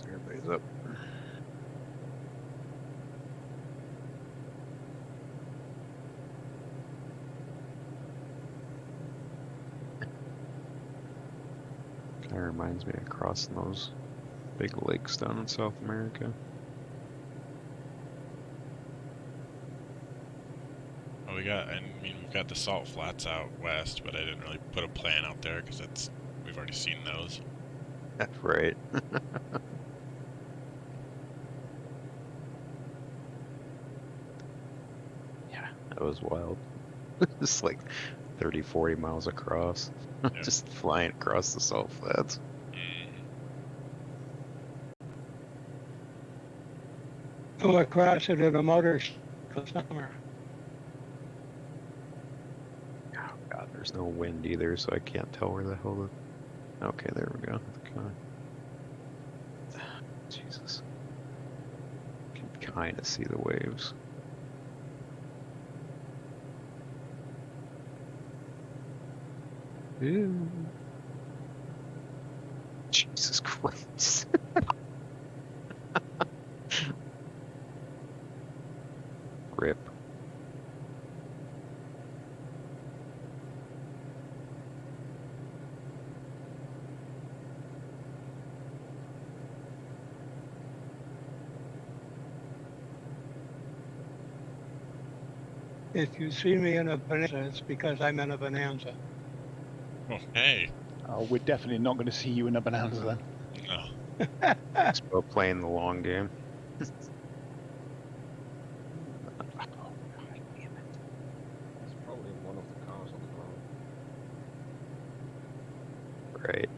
Everybody's up. Kind of reminds me of crossing those big lakes down in South America. Well, we've got the salt flats out west, but I didn't really put a plan out there because we've already seen those. That's right. Yeah, that was wild. Just like 30, 40 miles across. Yeah. Just flying across the salt flats. Go across it in a motorcycle somewhere. Oh god, there's no wind either, so I can't tell where the hell the... Okay, there we go. Jesus. Can kind of see the waves. Ew. Jesus Christ. Rip. If you see me in a Bonanza, it's because I'm in a Bonanza. Oh, hey. We're definitely not going to see you in a Bonanza then. No. It's about playing the long game. It's probably one of the cars on the ground. Right.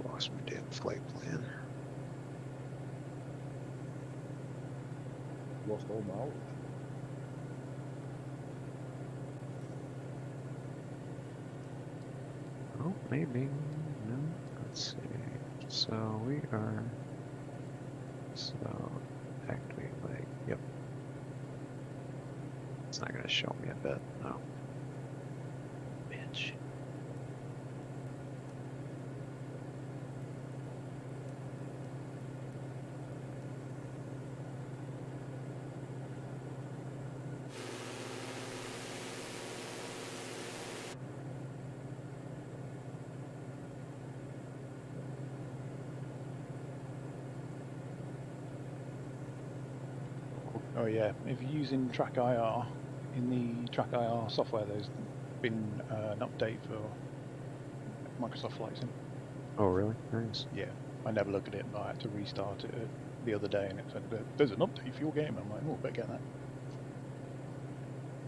Lost my damn flight plan. Lost all knowledge. Oh, maybe. No. Let's see. So we are. So activate like. Yep. It's not gonna show me a bit. No. Bitch. Oh yeah, if you're using TrackIR, in the TrackIR software, there's been an update for Microsoft Flight Sim. Oh, really? Nice. Yeah, I never look at it, but I had to restart it the other day, and it said there's an update for your game. I'm like, oh, better get that.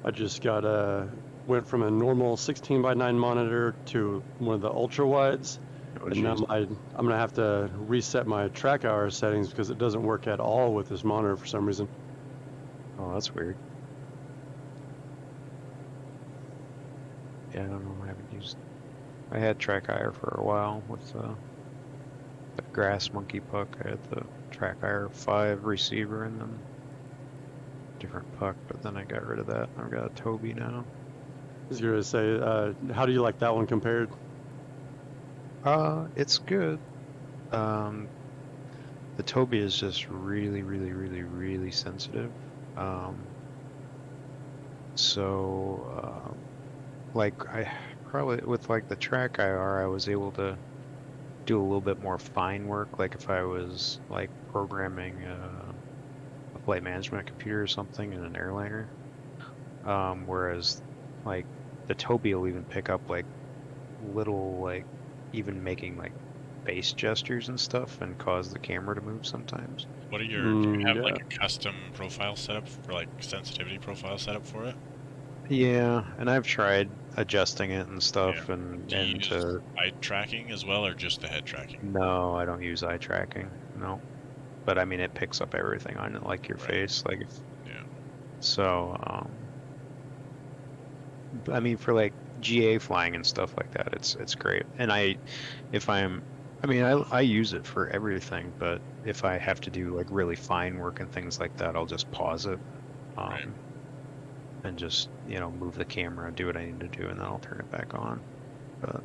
I just went from a normal 16:9 monitor to one of the ultra wides, Oh, and now jeez. I'm gonna have to reset my TrackIR settings because it doesn't work at all with this monitor for some reason. Oh, that's weird. Yeah, I don't know. I haven't used. I had TrackIR for a while with the Grass Monkey Puck. I had the TrackIR 5 receiver and then different puck, but then I got rid of that. I've got a Toby now. I was gonna say, how do you like that one compared? It's good. The Toby is just really, really, really, really sensitive. Like I probably with like the TrackIR, I was able to do a little bit more fine work. Like if I was like programming a flight management computer or something in an airliner. Whereas like the Toby will even pick up like little like even making like base gestures and stuff and cause the camera to move sometimes. What are your? Do you have yeah. like a custom profile setup for like sensitivity profile setup for it? Yeah, and I've tried adjusting it and stuff, Yeah. and Do you use eye tracking as well, or just the head tracking? no, I don't use eye tracking. No, but I mean it picks up everything on it, like your Right. face, like Yeah. so. I mean for like GA flying and stuff like that, it's great. And I use it for everything, but if I have to do like really fine work and things like that, I'll just pause it. Right. And just move the camera and do what I need to do, and then I'll turn it back on. But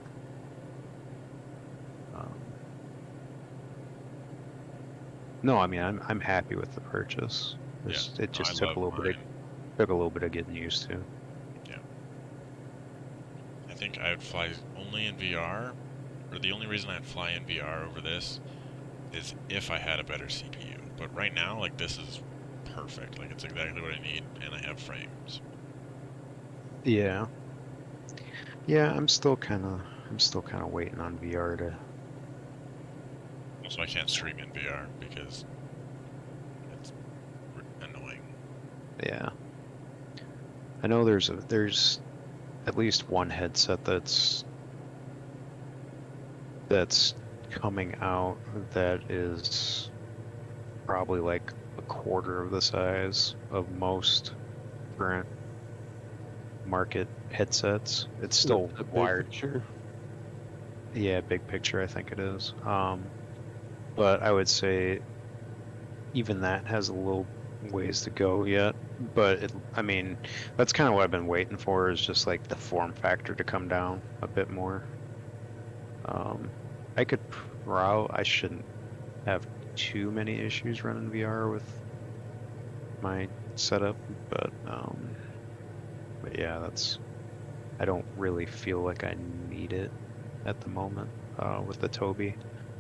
no, I mean I'm happy with the purchase. It just took a little bit of getting used to. Yeah. I think I would fly only in VR, or the only reason I'd fly in VR over this is if I had a better CPU. But right now, like this is perfect. Like it's exactly what I need, and I have frames. Yeah. Yeah, I'm still kind of waiting on VR to. Also, I can't stream in VR because it's annoying. Yeah. I know there's at least one headset that's coming out that is probably like a quarter of the size of most current market headsets. It's still The big wired. picture. Yeah, big picture I think it is. but I would say even that has a little ways to go yet. But I mean, that's kind of what I've been waiting for, is just like the form factor to come down a bit more. I shouldn't have too many issues running VR with my setup, but yeah, I don't really feel like I need it at the moment with the Tobii.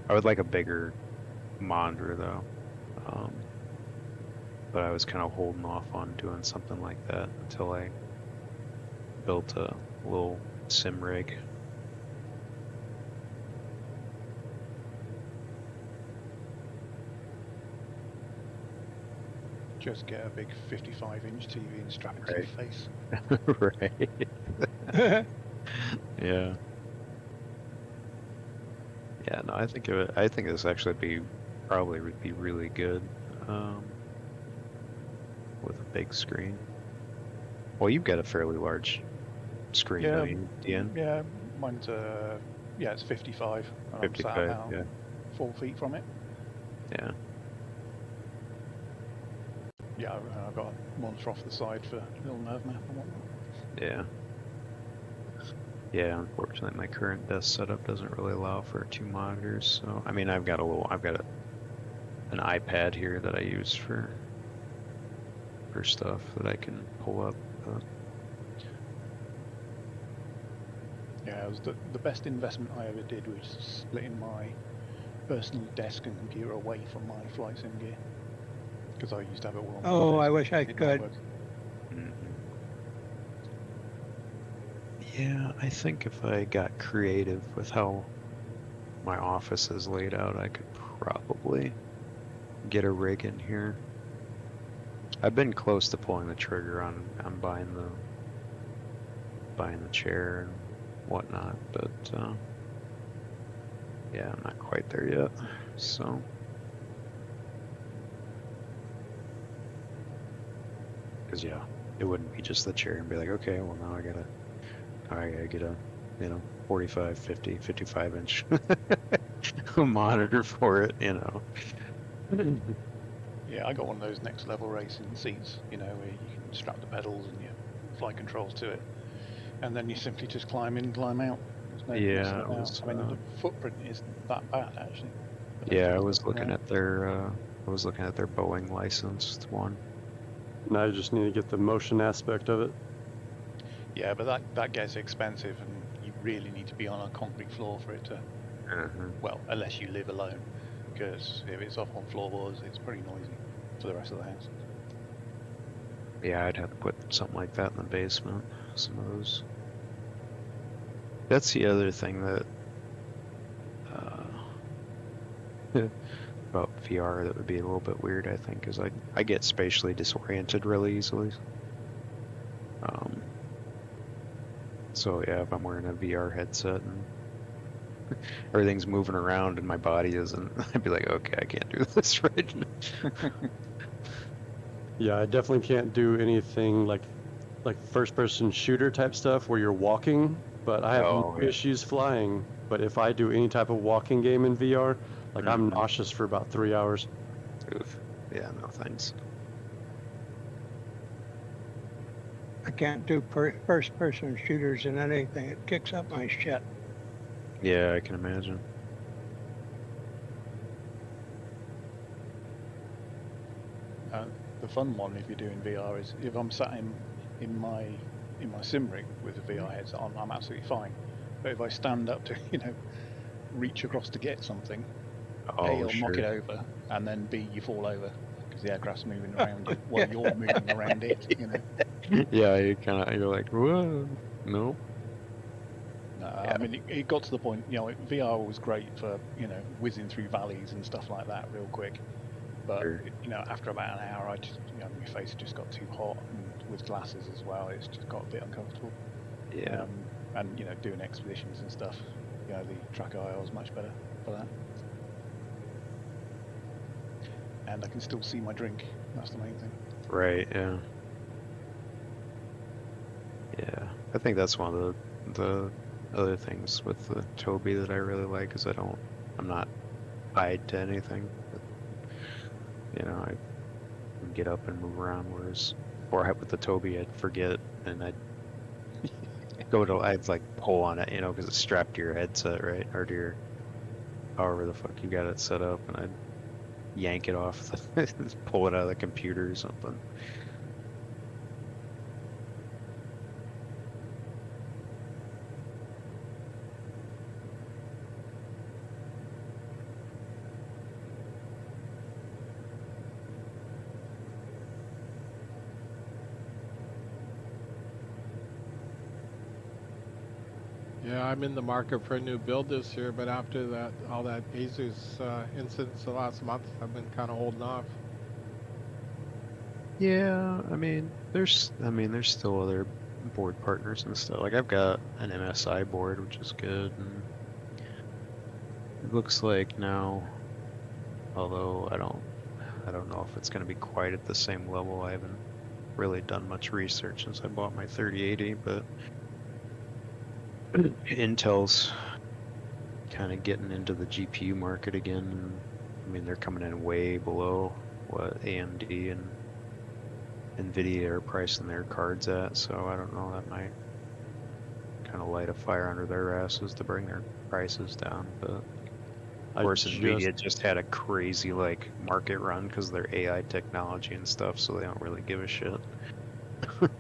I would like a bigger monitor though. But I was kind of holding off on doing something like that until I built a little sim rig. Just get a big 55-inch TV and strap it to your face. Right. Yeah. Yeah, no, I think this actually probably would be really good with a big screen. Well, you've got a fairly large screen, Yeah, don't you, Dean? yeah, mine's it's 55. And 55, I'm sat about yeah. 4 feet from it. Yeah. Yeah, I've got a monster off the side for little nerve map and whatnot. Yeah. Yeah, unfortunately my current desk setup doesn't really allow for 2 monitors, so I mean I've got an iPad here that I use for stuff that I can pull up. Yeah, it was the best investment I ever did was splitting my personal desk and computer away from my flight sim gear. Because I used to have it all on Oh, my I desk. wish I It didn't could. work. Yeah, I think if I got creative with how my office is laid out, I could probably get a rig in here. I've been close to pulling the trigger on buying the chair and whatnot, but yeah, I'm not quite there yet. So because yeah, it wouldn't be just the chair and be like, okay, well now I gotta get a 45, 50, 55 inch monitor for it, Yeah, I got one of those next level racing seats, where you can strap the pedals and your flight controls to it. And then you simply just climb in, climb out. There's no Yeah, messing it about. was, I mean, the footprint isn't that bad, actually. yeah, I was looking at their Boeing licensed one. Now you just need to get the motion aspect of it. Yeah, but that gets expensive, and you really need to be on a concrete floor for it to. Well, unless you live alone, because if it's up on floorboards, it's pretty noisy for the rest of the house. Yeah, I'd have to put something like that in the basement. Some of those. That's the other thing that about VR that would be a little bit weird, I think, is I get spatially disoriented really easily. So yeah, if I'm wearing a VR headset and everything's moving around and my body isn't, I'd be like, okay, I can't do this right now. Yeah, I definitely can't do anything like first-person shooter type stuff where you're walking, but I have no issues flying. But if I do any type of walking game in VR, I'm nauseous for about 3 hours. Oof. Yeah, no thanks. I can't do first-person shooters in anything. It kicks up my shit. Yeah, I can imagine. The fun one, if you're doing VR, is if I'm sat in my sim rig with a VR headset on, I'm absolutely fine. But if I stand up to reach across to get something, A, I'll knock it over, and then B, you fall over because the aircraft's moving around you while you're moving around it. Yeah, you're like, whoa, no. I mean, it got to the point. VR was great for whizzing through valleys and stuff like that real quick. But after about an hour, I just my face just got too hot, and with glasses as well, it's just got a bit uncomfortable. Yeah. And doing expeditions and stuff, the tracker IR is much better for that. And I can still see my drink. That's the main thing. Right. Yeah. Yeah. I think that's one of the other things with the Tobii that I really like is I'm not tied to anything. But, you know, I can get up and move around, whereas before I with the Toby, I'd forget and I'd I'd like pull on it, you know, because it's strapped to your headset, right, or to your however the fuck you got it set up, and I'd yank it off, pull it out of the computer or something. Yeah, I'm in the market for a new build this year, but after that, all that Asus incidents the last month, I've been kind of holding off. Yeah, I mean, there's still other board partners and stuff. Like I've got an MSI board, which is good, and it looks like now, although I don't know if it's going to be quite at the same level. I haven't really done much research since I bought my 3080, but Intel's kind of getting into the GPU market again. And, I mean, they're coming in way below what AMD and NVIDIA are pricing their cards at, so I don't know, that might kind of light a fire under their asses to bring their prices down. But of course, NVIDIA just had a crazy like market run because of their AI technology and stuff, so they don't really give a shit. A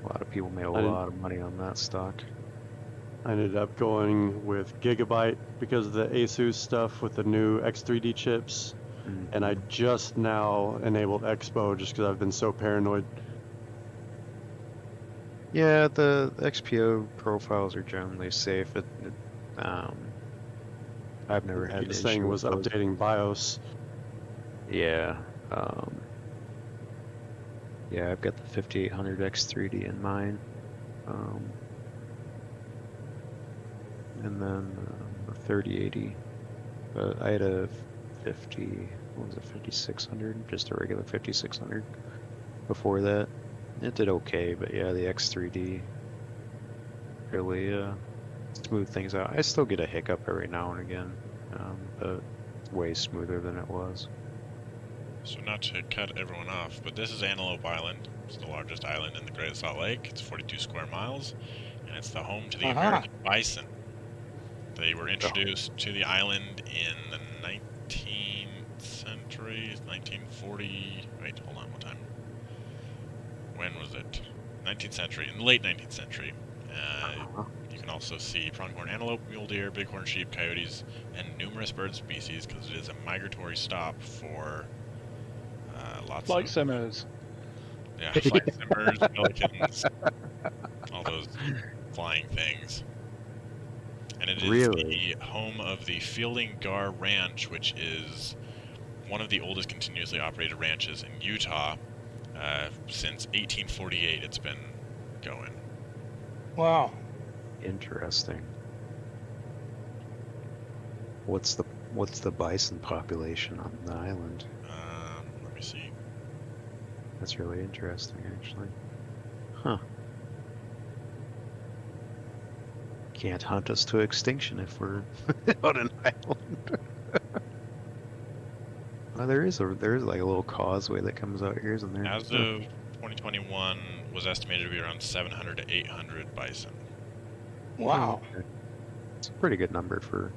lot of people made a lot of money on that stock. I ended up going with Gigabyte because of the Asus stuff with the new X3D chips. And I just now enabled Expo just because I've been so paranoid. Yeah, the XPO profiles are generally safe. I've never had an issue. The thing was with those. updating BIOS. Yeah. Yeah, I've got the 5800 X3D in mine. And then the 3080. But I had a 5600, just a regular 5600 before that. It did okay, but yeah, the X3D really smoothed things out. I still get a hiccup every now and again, but it's way smoother than it was. So not to cut everyone off, but this is Antelope Island. It's the largest island in the Great Salt Lake. It's 42 square miles, and it's the home to the American bison. They were introduced to the island in the 19th century, 1940. Wait, hold on, what time? When was it? 19th century, in the late 19th century. You can also see pronghorn antelope, mule deer, bighorn sheep, coyotes, and numerous bird species because it is a migratory stop for lots Flight of simmers. Yeah, flight simmers, pelicans, all those flying things. And it is the home of the Fielding Gar Ranch, which is one of the oldest continuously operated ranches in Utah. Since 1848, it's been going. Wow. Interesting. What's the bison population on the island? Let me see. That's really interesting, actually. Huh. Can't hunt us to extinction if we're on an island. Well, there is like a little causeway that comes out here, isn't there? As of 2021, was estimated to be around 700 to 800 bison. Wow. It's a pretty good number for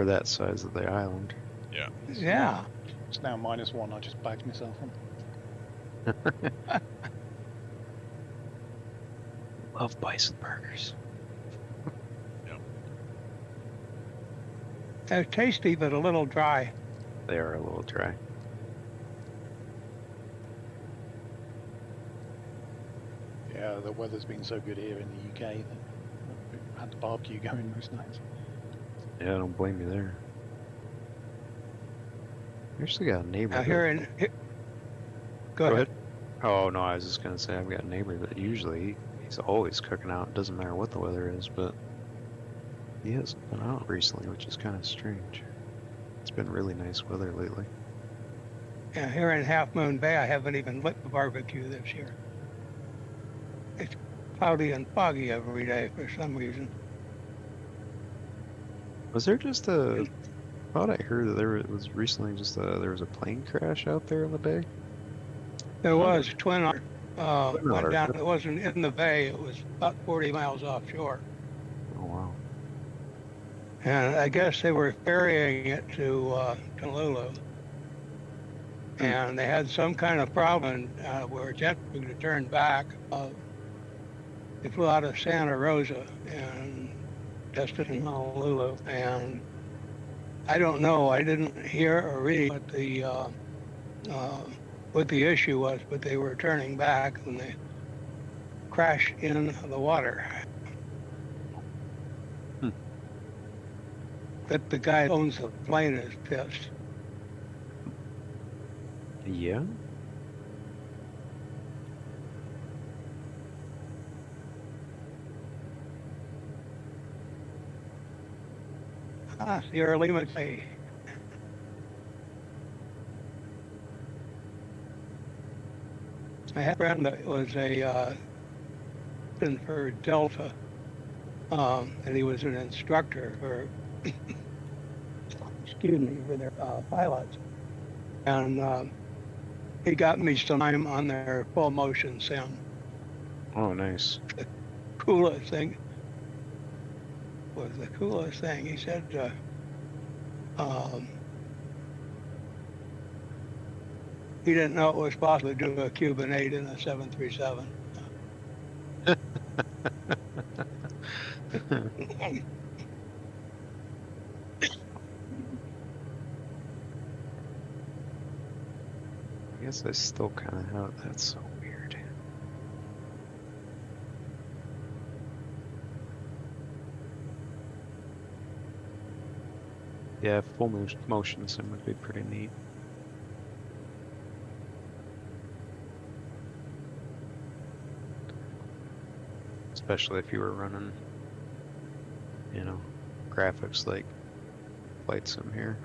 that size of the island. Yeah. Yeah. It's now -1. I just bagged myself on. Love bison burgers. They're tasty, but a little dry. They are a little dry. Yeah, the weather's been so good here in the UK that I've had the barbecue going most nights. Yeah, I don't blame you there. We actually got a neighbor. Go ahead. Oh no, I was just gonna say I've got a neighbor that usually he's always cooking out. It doesn't matter what the weather is, but he hasn't been out recently, which is kind of strange. It's been really nice weather lately. Yeah, here in Half Moon Bay, I haven't even lit the barbecue this year. It's cloudy and foggy every day for some reason. Was there just a thought I heard that was recently just there was a plane crash out there in the bay. There was Twin Otter, Twin went Otter. down. It wasn't in the bay. It was about 40 miles offshore. Oh wow. And I guess they were ferrying it to Honolulu. And they had some kind of problem where attempting to turn back. They flew out of Santa Rosa and tested in Honolulu. And I don't know, I didn't hear or read what the issue was, but they were turning back when they crashed in the water. But the guy who owns the plane is pissed. Yeah. Sierra Lima Bay. I had a friend that was been for Delta, and he was an instructor for, excuse me, for their pilots. And he got me some time on their full motion sim. Oh, nice. Coolest thing was the coolest thing. He said, he didn't know it was possible to do a Cuban 8 in a 737. I guess I still kind of have. That's so weird. Yeah, full motion sim would be pretty neat. Especially if you were running, you know, graphics like Flight Sim here.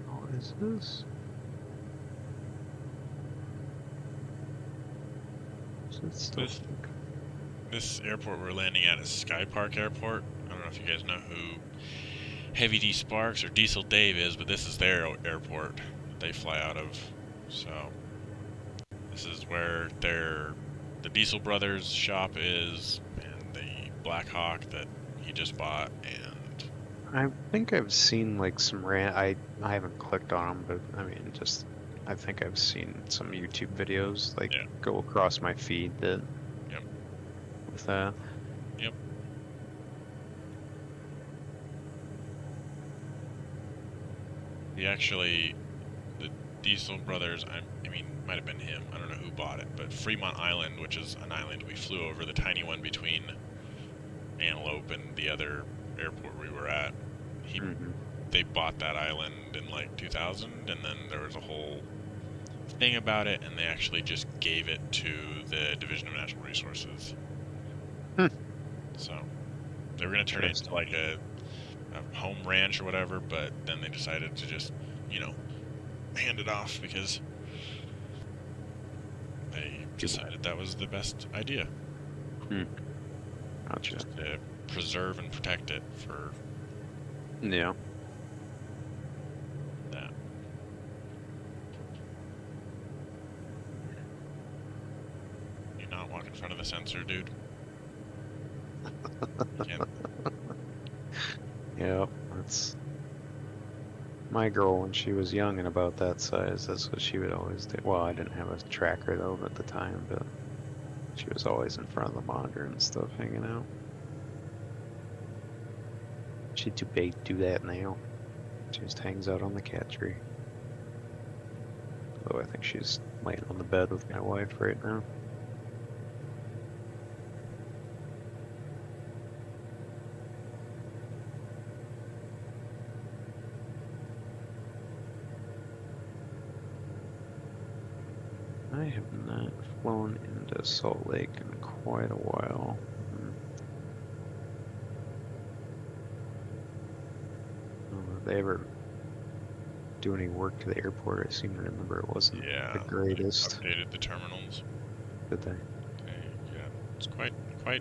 What is this? This airport we're landing at is Sky Park Airport. I don't know if you guys know who Heavy D Sparks or Diesel Dave is, but this is their airport that they fly out of. So this is where the Diesel Brothers shop is, and the Black Hawk that he just bought. And I think I've seen like some I haven't clicked on them, but I mean, just I think I've seen some YouTube videos like go across my feed that. Yep. With that. Yep. The Diesel Brothers, I mean, might have been him. I don't know who bought it, but Fremont Island, which is an island we flew over, the tiny one between Antelope and the other airport we were at. They bought that island in like 2000, and then there was a whole thing about it, and they actually just gave it to the Division of Natural Resources. So they were going to turn it into like a home ranch or whatever, but then they decided to just, you know, hand it off because they decided that was the best idea. Gotcha. Just to preserve and protect it for that. You not walk in front of the sensor, dude. Yep, that's my girl when she was young and about that size. That's what she would always do. Well, I didn't have a tracker though at the time, but she was always in front of the monitor and stuff, hanging out. She's too big to do that now. She just hangs out on the cat tree. Although I think she's laying on the bed with my wife right now. I have not flown into Salt Lake in quite a while. Have they ever do any work to the airport. I seem to remember it wasn't Yeah, the they greatest. updated the terminals. Did they? Yeah, it's quite. I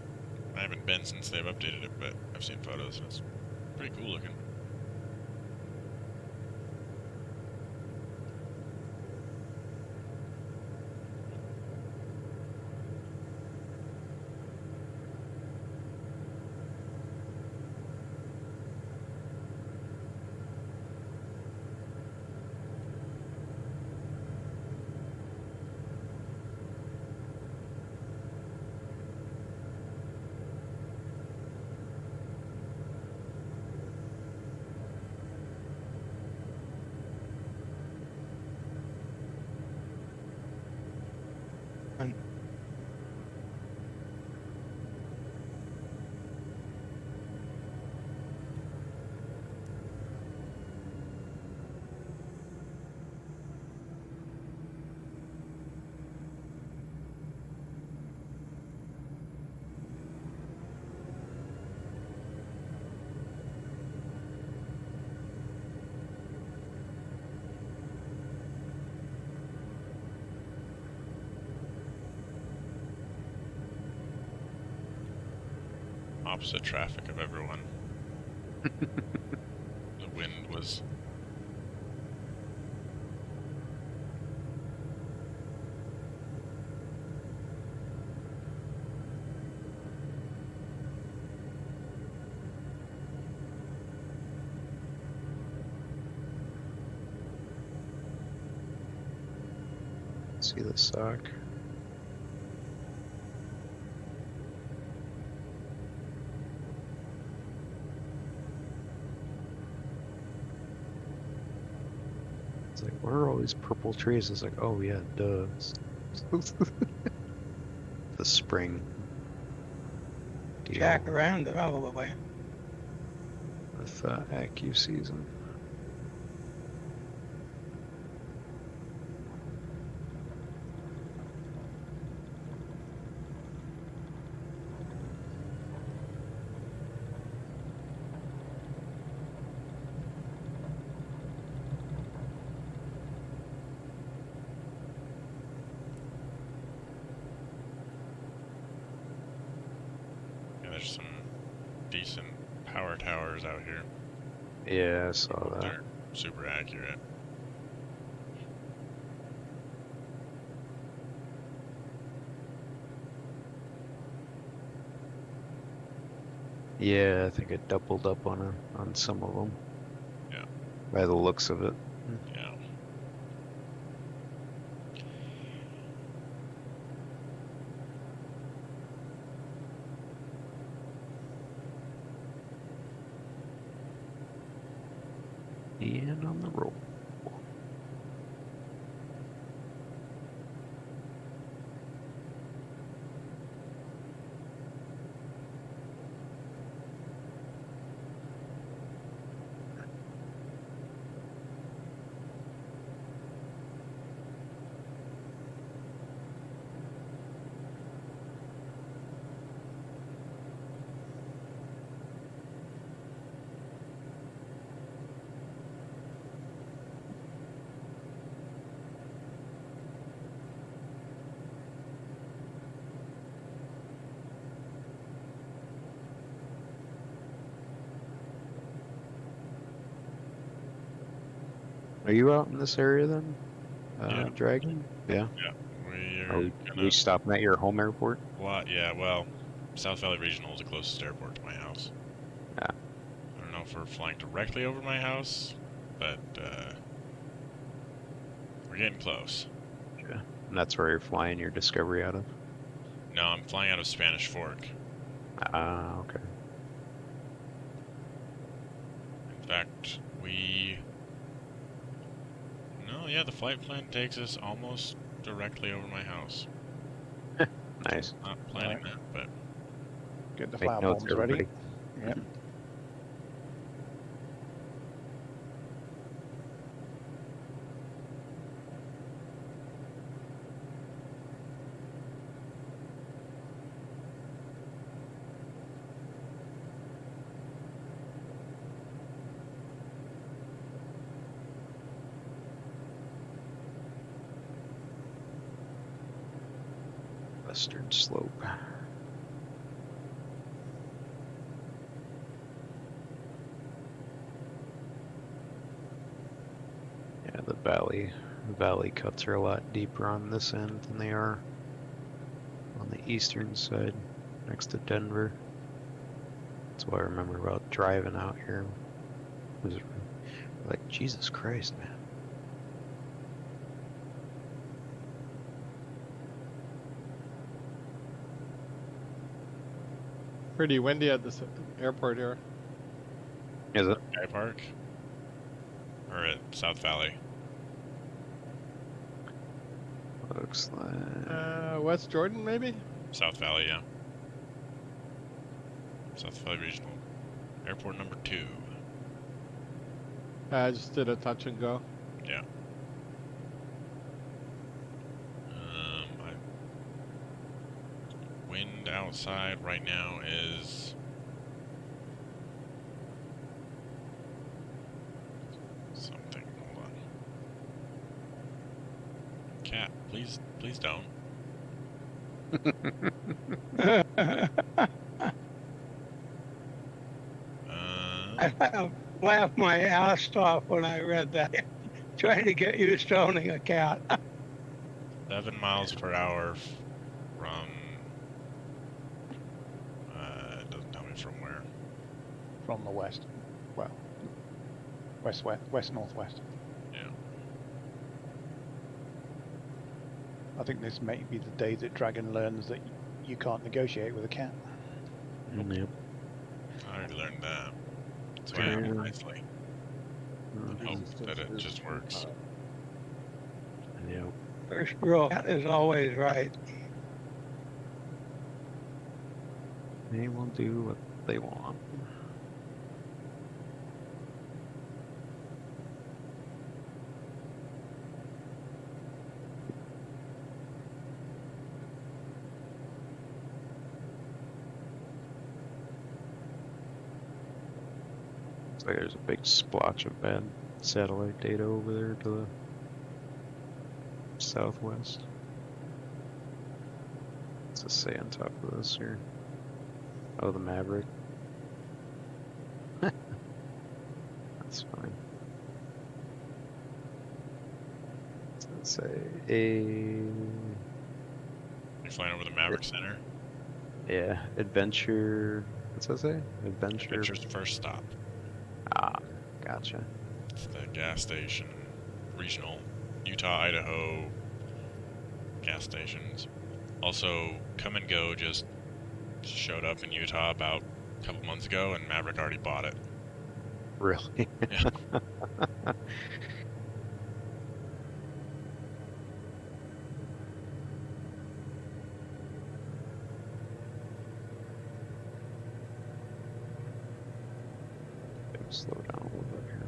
haven't been since they've updated it, but I've seen photos and it's pretty cool looking. Opposite traffic of everyone. The wind was. See the sock. It's like, where are all these purple trees? It's like, oh yeah, duh. The spring. deal Jack around the probably. with AccuSeason season. Yeah, there's some decent power towers out here. Yeah, I saw that. They're super accurate. Yeah, I think it doubled up on some of them. Yeah. By the looks of it. Yeah. And on the roll. Are you out in this area then? Yeah. Dragon? Yeah. We Are are we gonna. stopping at your home airport? Yeah, well, South Valley Regional is the closest airport to my house. Yeah. I don't know if we're flying directly over my house, but we're getting close. Yeah. And that's where you're flying your Discovery out of? No, I'm flying out of Spanish Fork. Ah, okay. In fact, yeah, the flight plan takes us almost directly over my house. Nice. Not planning that, but Get the Make flower notes, bombs ready. everybody. Yep. Western slope. Yeah, the valley cuts are a lot deeper on this end than they are on the eastern side, next to Denver. That's what I remember about driving out here. It was like, Jesus Christ, man. Pretty windy at this airport here. Is it? Sky Park? Or at South Valley? Looks like... West Jordan, maybe? South Valley, yeah. South Valley Regional. Airport number 2. I just did a touch and go. Yeah. Wind outside right now is something. Hold on. Cat, please don't. I laughed my ass off when I read that. Trying to get used to owning a cat. 11 miles per hour from. It doesn't tell me from where. From the west. Well, west northwest. Yeah. I think this may be the day that Dragon learns that you can't negotiate with a cat. Yep. I already learned that. That's why I'm nicely. Hope that it just works. Yep. First rule, cat is always right. They will do what they want. Looks like there's a big splotch of bad satellite data over there to the southwest. What's it say on top of this here? Oh, the Maverick. That's funny. What's it say? You're flying over the Maverick Center. Yeah, adventure. What's that say? Adventure's first stop. Ah, gotcha. It's the gas station, regional, Utah, Idaho gas stations. Also, Come and Go just showed up in Utah about a couple months ago, and Maverick already bought it. Really? Yeah. Slow down a little bit here.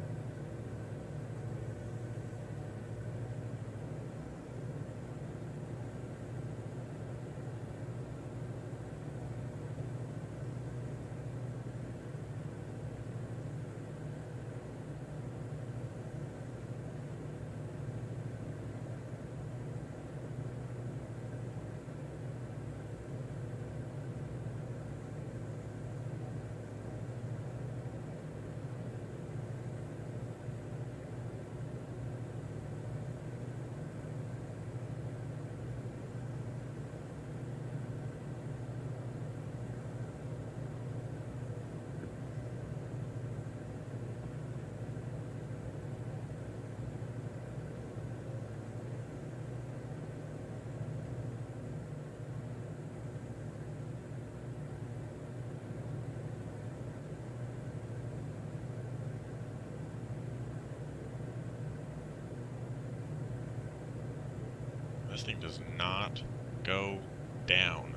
This thing does not go down.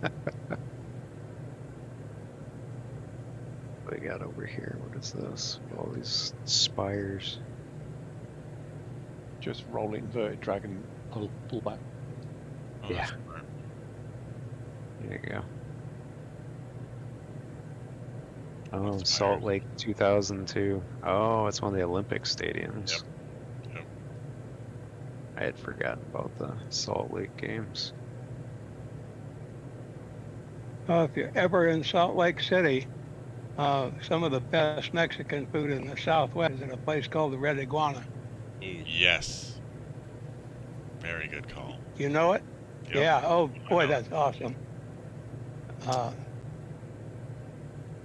What do we got over here? What is this? All these spires. Just roll inverted Dragon, pull back. Oh, Yeah. that's smart. There you go. Oh, That's Salt fire. Lake 2002. Oh, it's one of the Olympic stadiums. Yep. I had forgotten about the Salt Lake games. If you're ever in Salt Lake City, some of the best Mexican food in the Southwest is at a place called the Red Iguana. Ooh, yes. Very good call. You know it? Yep. Yeah. Oh I boy, know. that's awesome.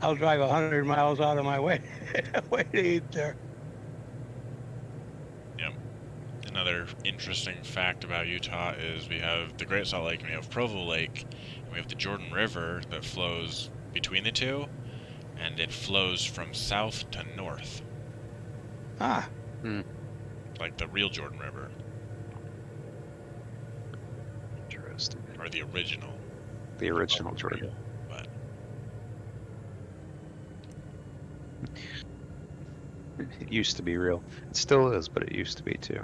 I'll drive 100 miles out of my way to eat there. Yep. Another interesting fact about Utah is we have the Great Salt Lake and we have Provo Lake, and we have the Jordan River that flows between the two, and it flows from south to north, Ah, like the real Jordan River, Interesting. or the original. The original Jordan. But It used to be real. It still is, but it used to be too.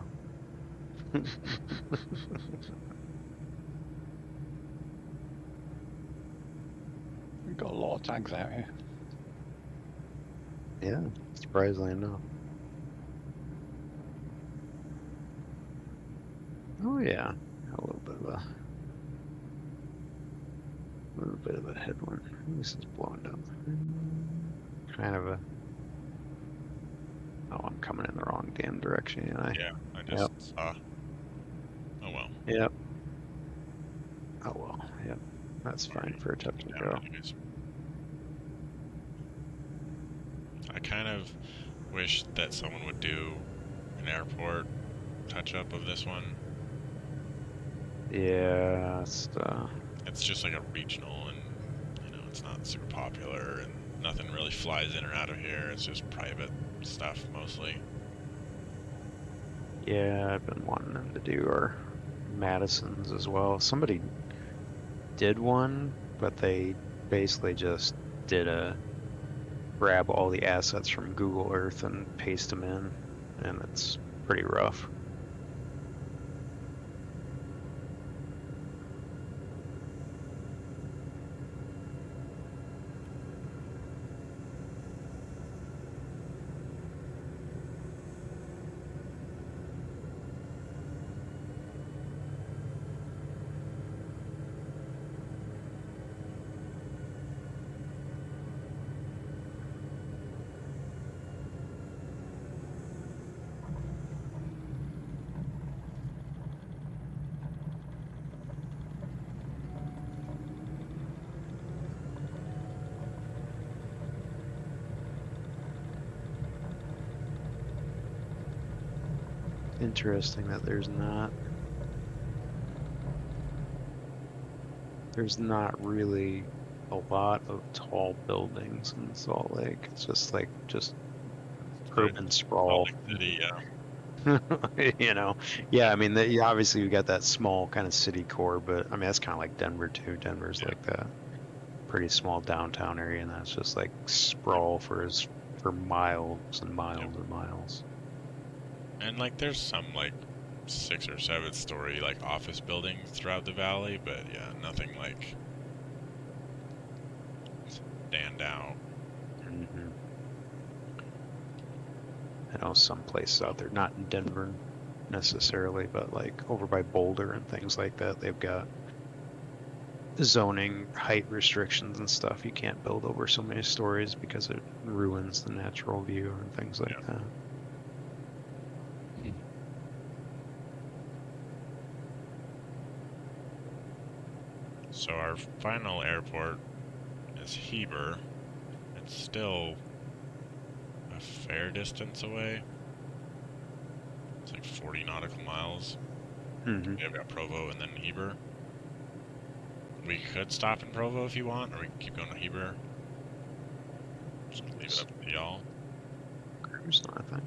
We've got a lot of tags out here. Yeah, surprisingly enough. Oh yeah, a little bit of a headwind. This is blowing up. Kind of a. Oh, I'm coming in the wrong damn direction, ain't I? yeah, I just saw. Oh well. Yep. Oh well. Yep. That's fine for a touch and go. Anyways. I kind of wish that someone would do an airport touch-up of this one. Yeah, It's just like a regional, and it's not super popular, and nothing really flies in or out of here. It's just private stuff mostly. yeah, I've been wanting them to do our Madison's as well. Somebody did one, but they basically just grab all the assets from Google Earth and paste them in, and it's pretty rough. Interesting that there's not really a lot of tall buildings in Salt Lake. It's just like urban sprawl. Salt Lake City, yeah. Yeah, I mean, obviously you got that small kind of city core, but I mean that's kind of like Denver too. Denver's like that pretty small downtown area, and that's just like sprawl for miles and miles and miles. And like there's some like 6 or 7 story like office buildings throughout the valley, but yeah, nothing like stand out. Mm-hmm. I know some places out there, not in Denver necessarily, but like over by Boulder and things like that, they've got zoning height restrictions and stuff. You can't build over so many stories because it ruins the natural view and things like that. So our final airport is Heber. It's still a fair distance away. It's like 40 nautical miles. Mm-hmm. We've got Provo and then Heber. We could stop in Provo if you want, or we can keep going to Heber. Just leave it up to y'all. Cruise, I think.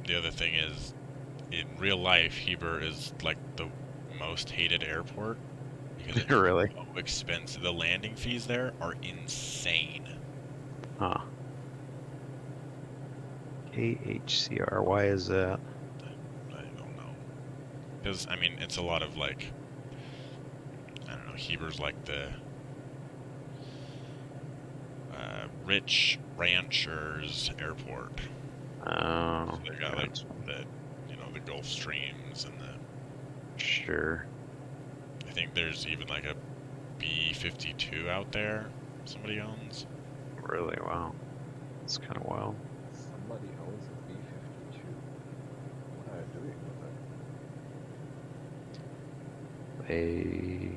The other thing is, in real life, Heber is like the most hated airport because it's Really? so expensive. The landing fees there are insane. Huh. KHCR, why is that? I don't know. Because, I mean, it's a lot of like, I don't know, Heber's like the rich ranchers airport. Oh. So they got like the Gulf Streams and the. Sure. I think there's even like a B-52 out there somebody owns. Really? Wow. It's kind of wild. Somebody owns a B-52. What are you doing with it? They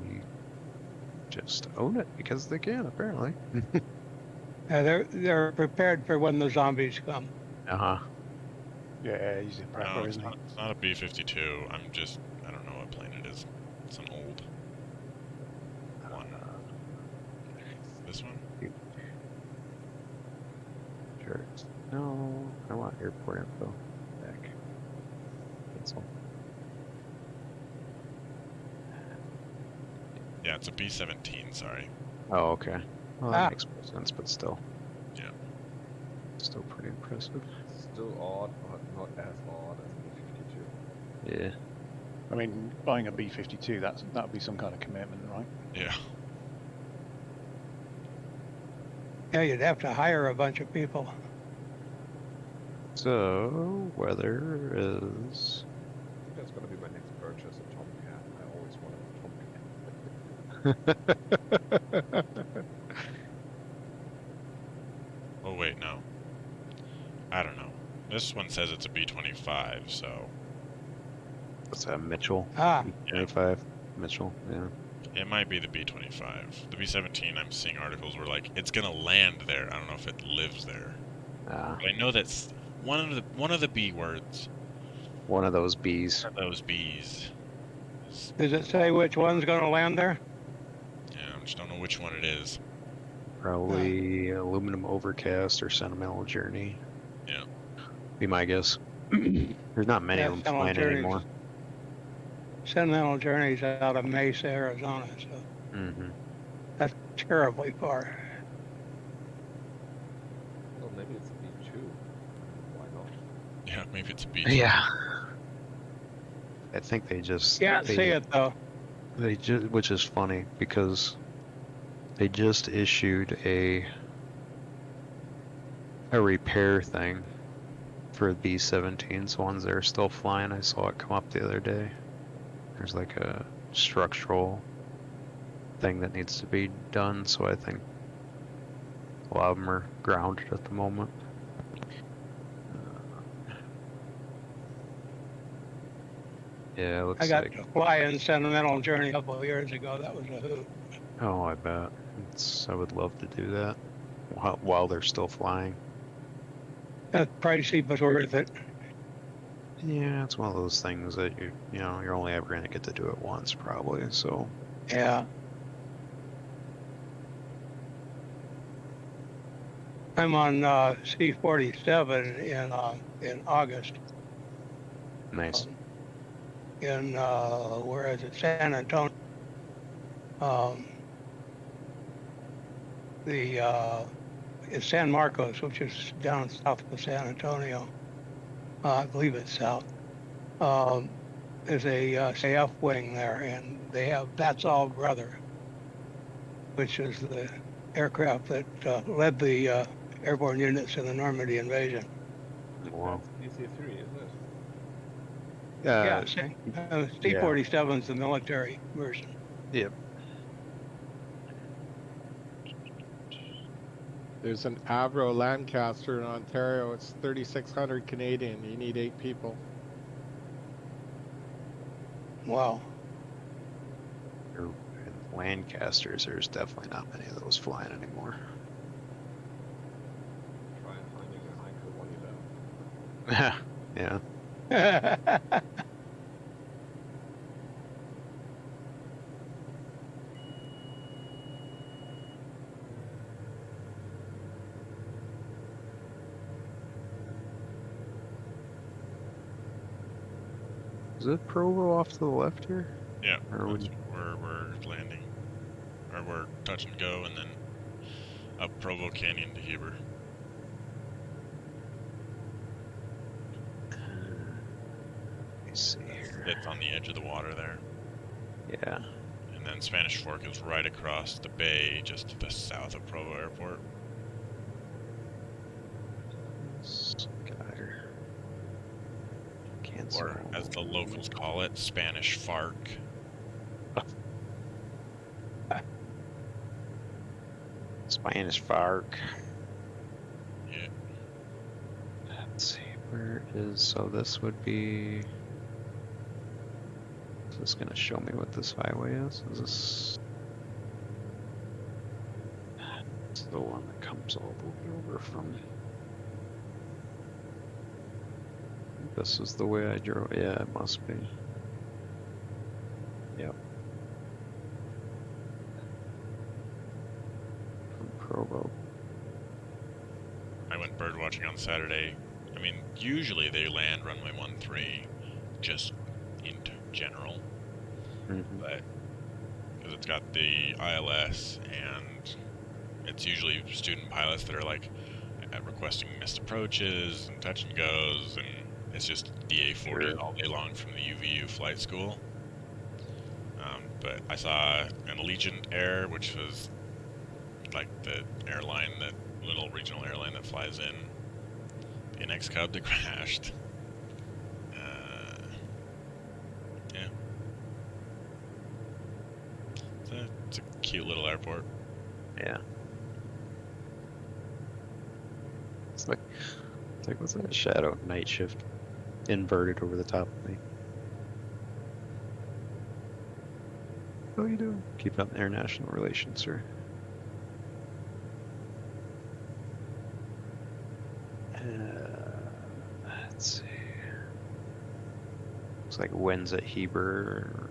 just own it because they can, apparently. They're prepared for when the zombies come. Uh-huh. Yeah, he's a No, prepper, it's isn't he? not a B-52. I don't know what plane it is. It's an old one. This one? Sure. No, I want airport info back. Cancel. Yeah, it's a B-17, sorry. Oh, okay. Well, that Ah. makes more sense, but still. Yeah. Still pretty impressive. Still odd, but not as odd as a B-52. Yeah. I mean, buying a B-52, that'd be some kind of commitment, right? Yeah. Yeah, you'd have to hire a bunch of people. So, weather is... I think that's gonna be my next purchase, a Tomcat. I always wanted a Tomcat. Oh, wait, no. I don't know. This one says it's a B-25, so... What's that, Mitchell? Ah, 25. Mitchell, yeah. It might be the B-25. The B-17, I'm seeing articles where, like, it's gonna land there. I don't know if it lives there. Ah, But I know that's one of the B words. one of those bees. One of those B's. does it say which one's going to land there? Yeah, I just don't know which one it is. Probably aluminum overcast or sentimental journey. Yeah. Be my guess. There's not many Yeah, of them Sentimental flying Journey's- anymore. Sentimental Journey's out of Mesa, Arizona, so Mm-hmm. that's terribly far. Well, maybe it's a B-2. Why not? Yeah, maybe it's a B. Yeah. I think they just... Can't they, see it though. They just, which is funny because they just issued a repair thing for B-17s, ones that are still flying. I saw it come up the other day. There's like a structural thing that needs to be done, so I think a lot of them are grounded at the moment. Yeah, it looks I got like... to fly in Sentimental Journey a couple of years ago. That was a hoot. Oh, I bet. I would love to do that while they're still flying. That's pricey, but worth it. Yeah, it's one of those things that you're only ever going to get to do it once, probably. So Yeah. I'm on C-47 in August. nice. In where is it? San Antonio. It's San Marcos, which is down south of San Antonio. I believe it's south. There's a CF wing there, and they have That's All Brother, which is the aircraft that led the airborne units in the Normandy invasion. Wow. That's DC-3, isn't it? Yeah, C-47 is the military version. Yep. There's an Avro Lancaster in Ontario. It's 3,600 Canadian. You need 8 people. Wow. In Lancasters, there's definitely not many of those flying anymore. Try finding a Heinkel 111. Yeah. Is it Provo off to the left here? Yeah, Or that's where we're landing. Or we're touch and go, and then up Provo Canyon to Heber. Let me see here. It's on the edge of the water there. Yeah. And then Spanish Fork is right across the bay, just to the south of Provo Airport. Skyler. Can't or as the locals call it, Spanish FARC. Spanish FARC. Yeah. Let's see, where is, so this would be, is this gonna show me what this highway is? Is this it's the one that comes all the way over from, this is the way I drove, yeah, it must be. Yep. From Provo. I went bird watching on Saturday. I mean, usually they land runway 13, just in general, but because it's got the ILS and it's usually student pilots that are like requesting missed approaches and touch and goes, and it's just DA-40 all day long from the UVU flight school. But I saw an Allegiant Air, which was like the airline, that little regional airline that flies in, the NX Cub that crashed. Yeah. It's a cute little airport. Yeah. It's like what's that? Shadow night shift inverted over the top of me. How are you doing? Keep up international relations, sir. Let's see. Looks like winds at Heber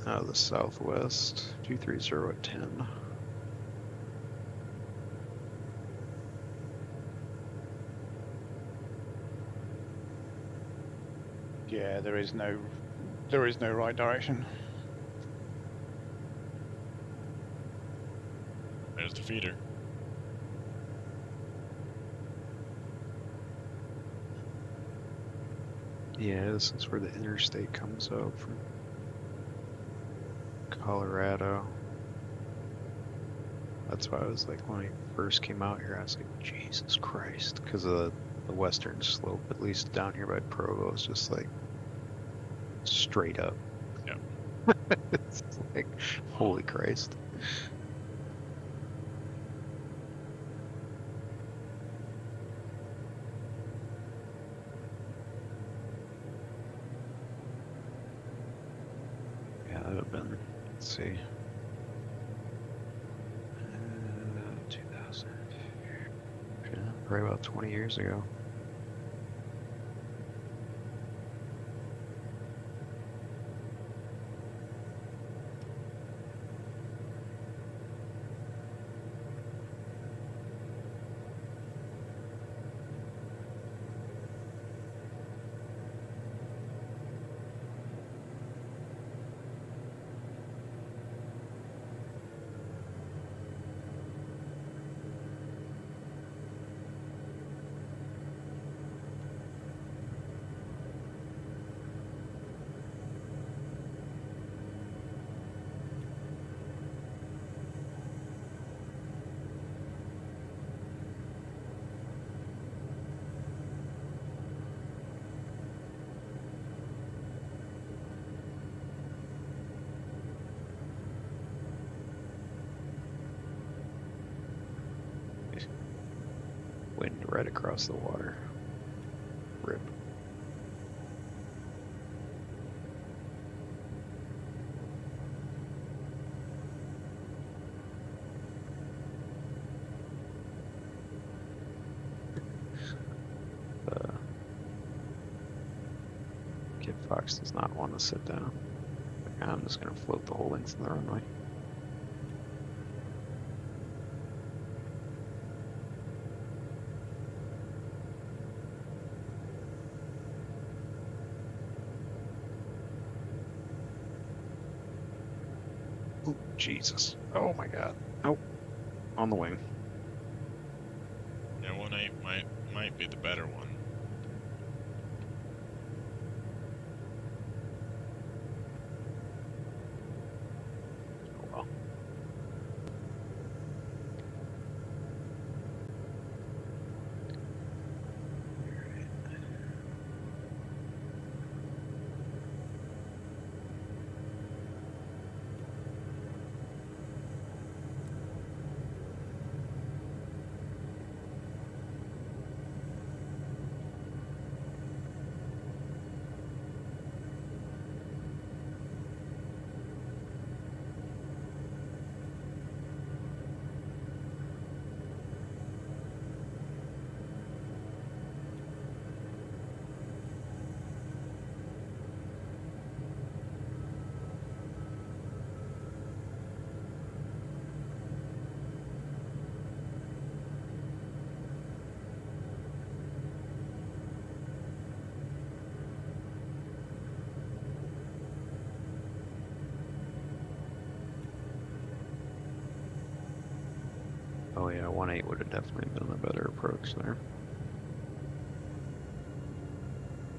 out of the southwest. 230 at 10. Yeah, there is no right direction. There's the feeder. Yeah, this is where the interstate comes up from Colorado. That's why I was like, when I first came out here, I was like, Jesus Christ, because of the western slope, at least down here by Provo, is just like straight up. Yeah. It's like, holy Christ. Yeah, that would have been, let's see. 2000. Yeah, probably about 20 years ago. Wind right across the water. Rip. Kid Fox does not want to sit down. I'm just going to float the whole length of the runway. Oh, Jesus. Oh my God. Nope. On the wing. Yeah, 1-8 might be the better one. Oh well. Oh yeah, 1-8 would have definitely been the better approach there.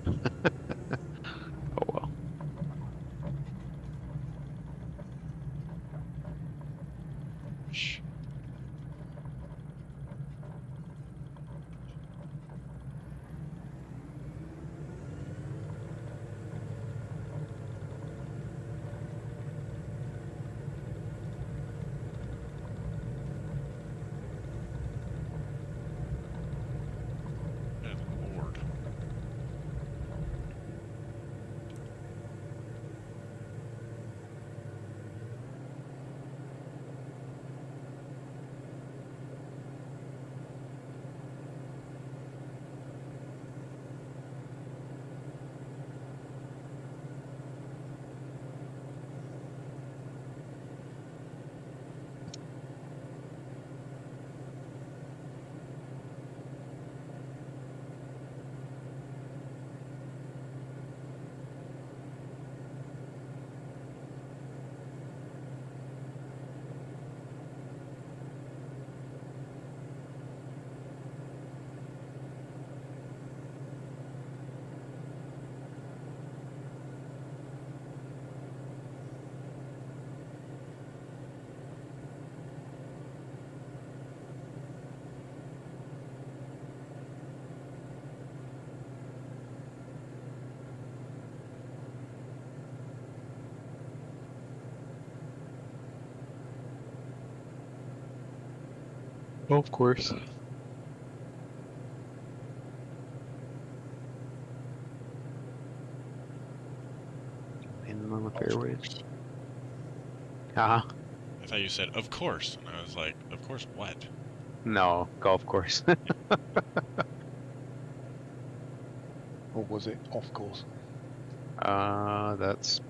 Oh well. Shh. Good lord. Golf course. In on the fairways. Uh-huh. I thought you said, of course. And I was like, of course what? No, golf course. Or was it off course? That's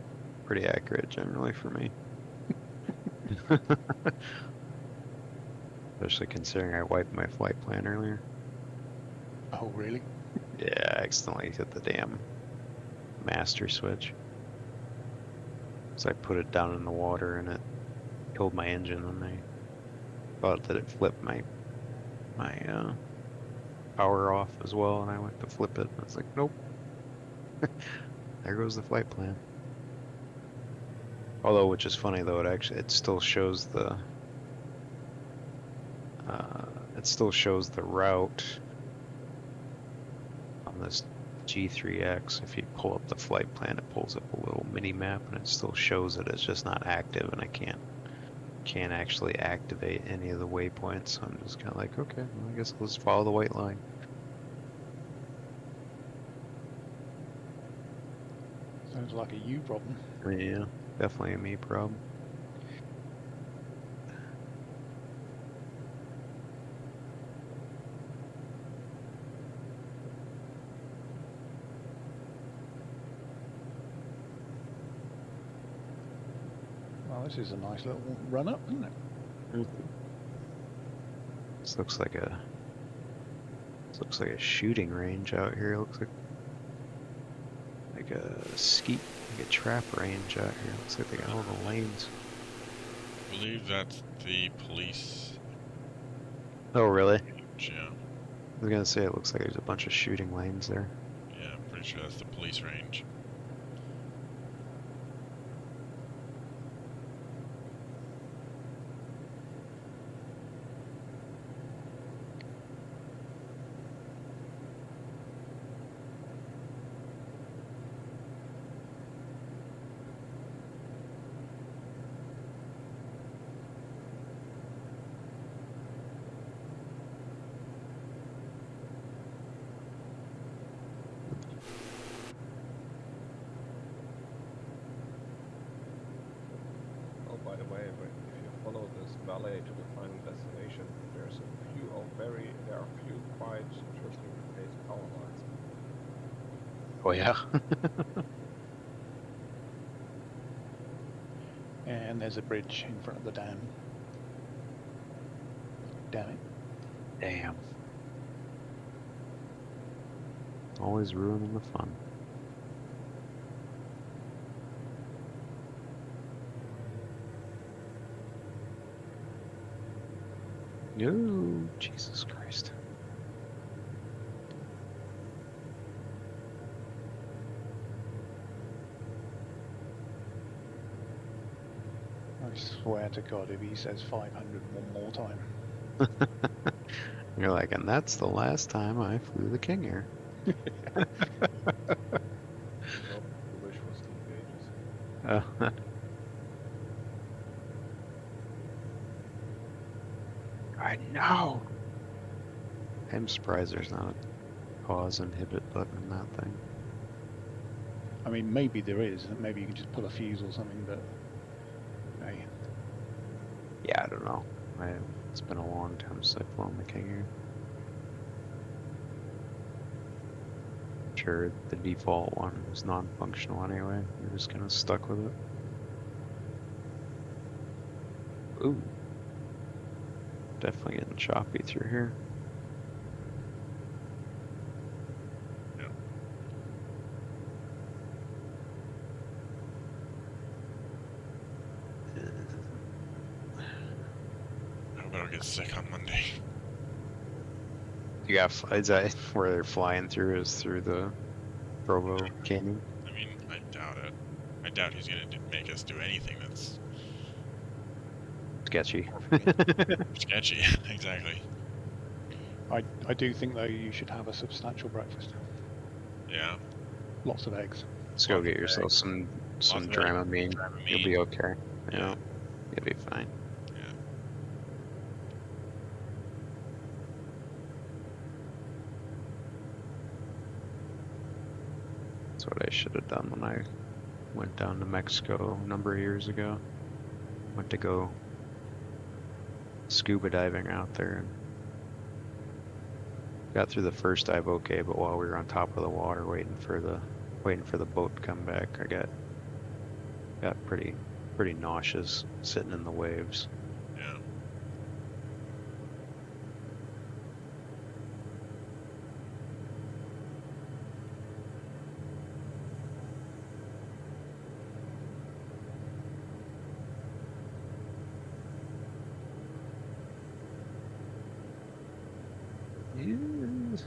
pretty accurate generally for me. Especially considering I wiped my flight plan earlier. Oh, really? Yeah, I accidentally hit the damn master switch. So I put it down in the water and it killed my engine, and I thought that it flipped my power off as well, and I went to flip it, and it's like, nope. There goes the flight plan. Although, which is funny though, it still shows the route on this G3X. If you pull up the flight plan, it pulls up a little mini map, and it still shows that it's just not active, and I can't actually activate any of the waypoints. So I'm just kind of like, okay, well, I guess let's follow the white line. Sounds like a you problem. Yeah, definitely a me problem. Well, this is a nice little run up, isn't it? This looks like a shooting range out here. It looks like a trap range out here. Looks like they got all the lanes. I believe that's the police. Oh, really? Yeah. I was gonna say it looks like there's a bunch of shooting lanes there. Yeah, I'm pretty sure that's the police range. Oh, by the way, if you follow this valet to the final destination, there are a few quite interesting placed power lines. Oh yeah. And there's a bridge in front of the dam. Damn it. Damn. Always ruining the fun. No, Jesus Christ. I swear to God, if he says 500 one more time. You're like, and that's the last time I flew the King Air. Nope, the wish was Steve Gages. I know. I'm surprised there's not a pause inhibit button in that thing. I mean, maybe there is. Maybe you can just pull a fuse or something, but hey. Yeah, I don't know. It's been a long time since I've flown the King Air. Sure, the default one was non-functional anyway. We're just kind of stuck with it. Ooh. Definitely getting choppy through here. I hope I don't get sick on Monday. You got, is that where they're flying through, is through the Provo Canyon? I mean, I doubt it. I doubt he's gonna make us do anything that's Sketchy. sketchy. Exactly. I do think, though, you should have a substantial breakfast. Yeah. Lots of eggs. Let's go get yourself some Lots of Dramamine. Dramamine. You'll be okay. Yeah. You'll be fine. Yeah. That's what I should have done when I went down to Mexico a number of years ago. Went to go scuba diving out there and got through the first dive okay, but while we were on top of the water waiting for the boat to come back, I got pretty nauseous sitting in the waves. Yeah. Yes.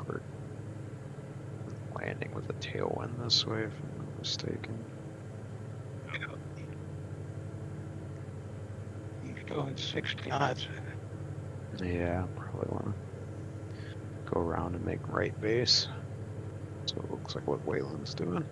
We're landing with a tailwind this way, if I'm not mistaken. He's going 60 knots. Yeah, probably want to go around and make right base. So it looks like what Wayland's doing.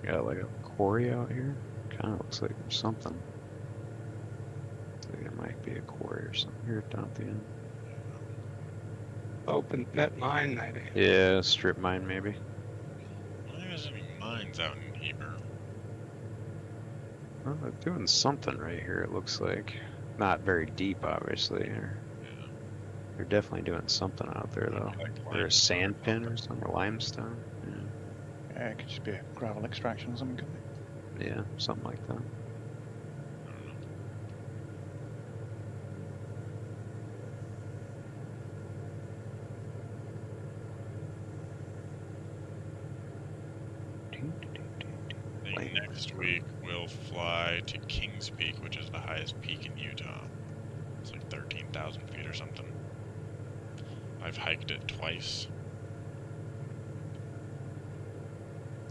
We got like a quarry out here. Kind of looks like there's something. I think there might be a quarry or something here down at the end. Open pit mine, maybe. Yeah, strip mine maybe. Why there's any mines out in Heber? Well, they're doing something right here, it looks like. Not very deep, obviously. Yeah. They're definitely doing something out there, though. Like Or a sand pin or something, or limestone. Yeah, it could just be a gravel extraction or something, couldn't it? Yeah, something like that. I don't know. I think next week we'll fly to Kings Peak, which is the highest peak in Utah. It's like 13,000 feet or something. I've hiked it twice.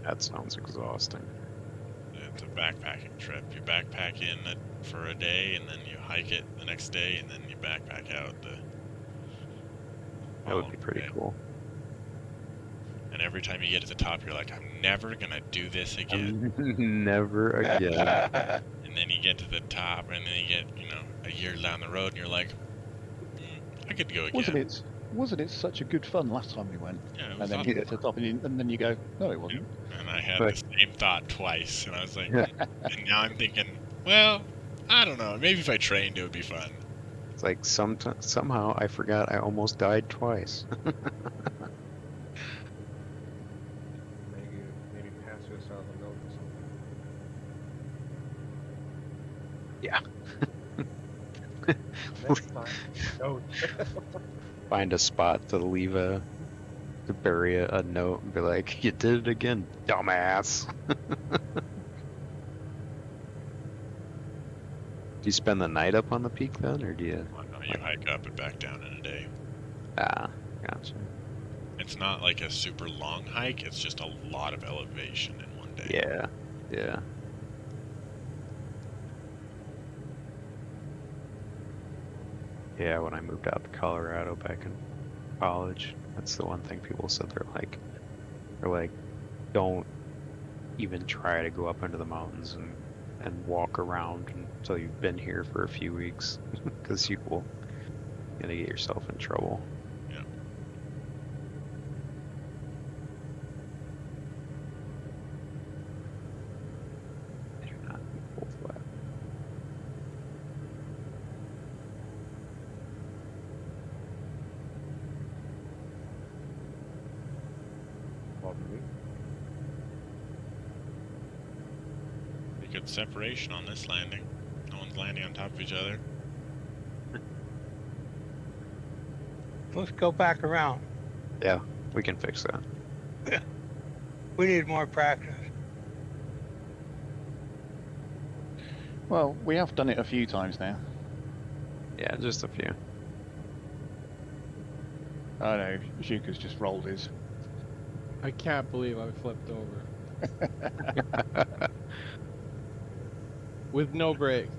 That sounds exhausting. Yeah, it's a backpacking trip. You backpack in for a day, and then you hike it the next day, and then you backpack out the. That would be following pretty day. cool. And every time you get to the top, you're like, I'm never gonna do this again. Never again. And then you get to the top, and then you get, a year down the road, and you're like, I could go again. Wasn't it such a good fun last time we went? Yeah, it And was then awesome. you get to the top, and then you go, no, it wasn't. And I had But- the same thought twice, and I was like, and now I'm thinking, well, I don't know, maybe if I trained, it would be fun. It's like somehow I forgot I almost died twice. Maybe pass yourself a note or something. Yeah. Next time, note. Find a spot to bury a note and be like, you did it again, dumbass. Do you spend the night up on the peak then, or do you? Well, no, you hike up and back down in a day. Ah, gotcha. It's not like a super long hike, it's just a lot of elevation in one day. Yeah, yeah. Yeah, when I moved out to Colorado back in college, that's the one thing people said. They're like, don't even try to go up into the mountains and walk around until you've been here for a few weeks, because you're gonna get yourself in trouble. Yeah. I do not need full flat. Probably. Be good separation on this landing. No one's landing on top of each other. Let's go back around. Yeah, we can fix that. We need more practice. Well, we have done it a few times now. Yeah, just a few. I know, Shuka's just rolled his. I can't believe I flipped over with no brakes.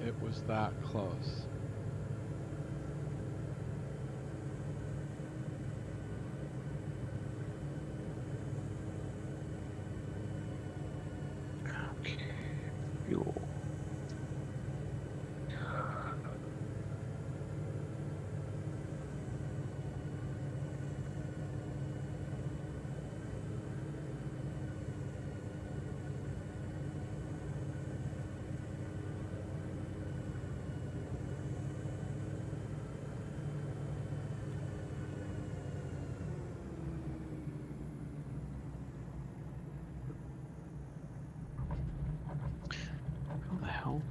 It was that close. Fuel. How the hell?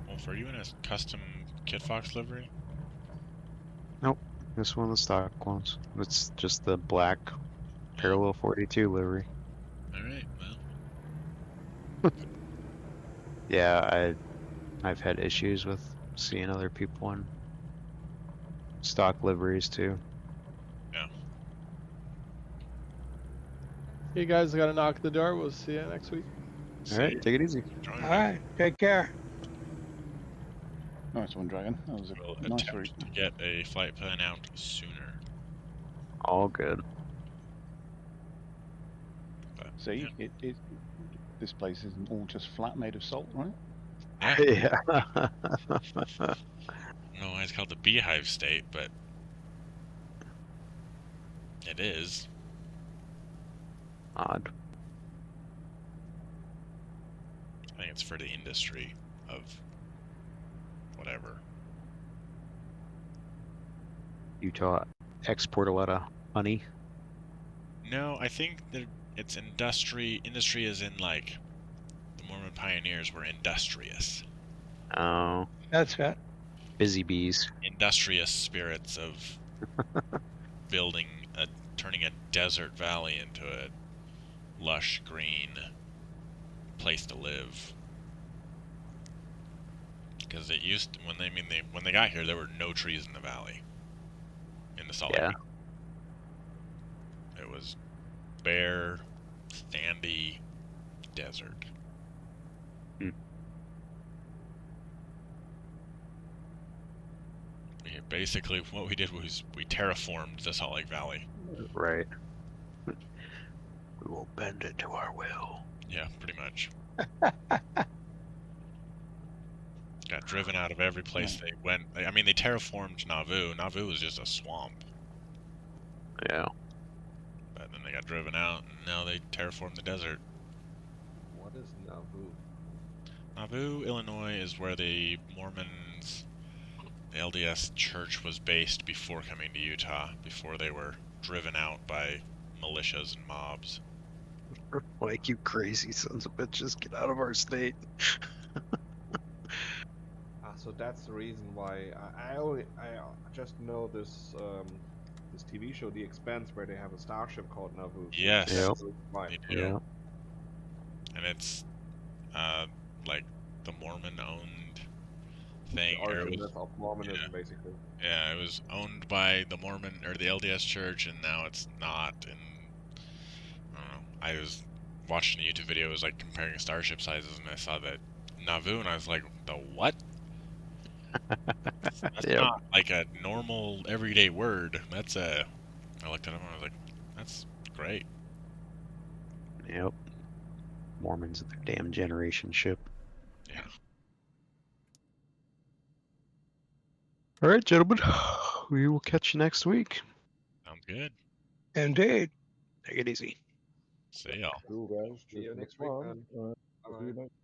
Wolf, are you in a custom Kit Fox livery? This one of the stock ones. It's just the black Parallel 42 livery. Alright, well. Yeah, I've had issues with seeing other people in stock liveries too. You guys gotta knock the door. We'll see you next week. All right, take it easy. Join All me. right, take care. Nice one, Dragon. That was We'll a nice attempt route. to get a flight plan out sooner. All good. But, See, yeah. this place isn't all just flat made of salt, right? Yeah. I don't know why it's called the Beehive State, but it is. Odd. I think it's for the industry of whatever. Utah export a lot of honey? No, I think that it's industry. Industry is in like the Mormon pioneers were industrious. Oh, That's it. busy bees. Industrious spirits of turning a desert valley into a lush green place to live. Because it used to, when they got here, there were no trees in the valley, in the Salt Lake Valley. It was bare, sandy desert. Basically, what we did was we terraformed the Salt Lake Valley. Right. We will bend it to our will. Yeah, pretty much. Got driven out of every place they went. I mean, they terraformed Nauvoo. Nauvoo was just a swamp. Yeah. But then they got driven out, and now they terraformed the desert. What is Nauvoo? Nauvoo, Illinois is where the Mormons, the LDS church was based before coming to Utah, before they were driven out by militias and mobs. Like, you crazy sons of bitches, get out of our state. So that's the reason why I just know this this TV show, The Expanse, where they have a starship called Nauvoo. Yes. Yep. They do. Yeah. And it's like the Mormon-owned thing. The origin of Mormonism, basically. Yeah, it was owned by the Mormon or the LDS Church, and now it's not. And I don't know. I was watching a YouTube video. It was like comparing starship sizes, and I saw that Nauvoo, and I was like, the what? That's not like a normal everyday word. That's a. I looked it up and I was like, that's great. Yep. Mormons and their damn generation ship. Yeah. All right, gentlemen. We will catch you next week. Sounds good. Indeed. Take it easy. See y'all. Cool, guys. See you next week, man. See you next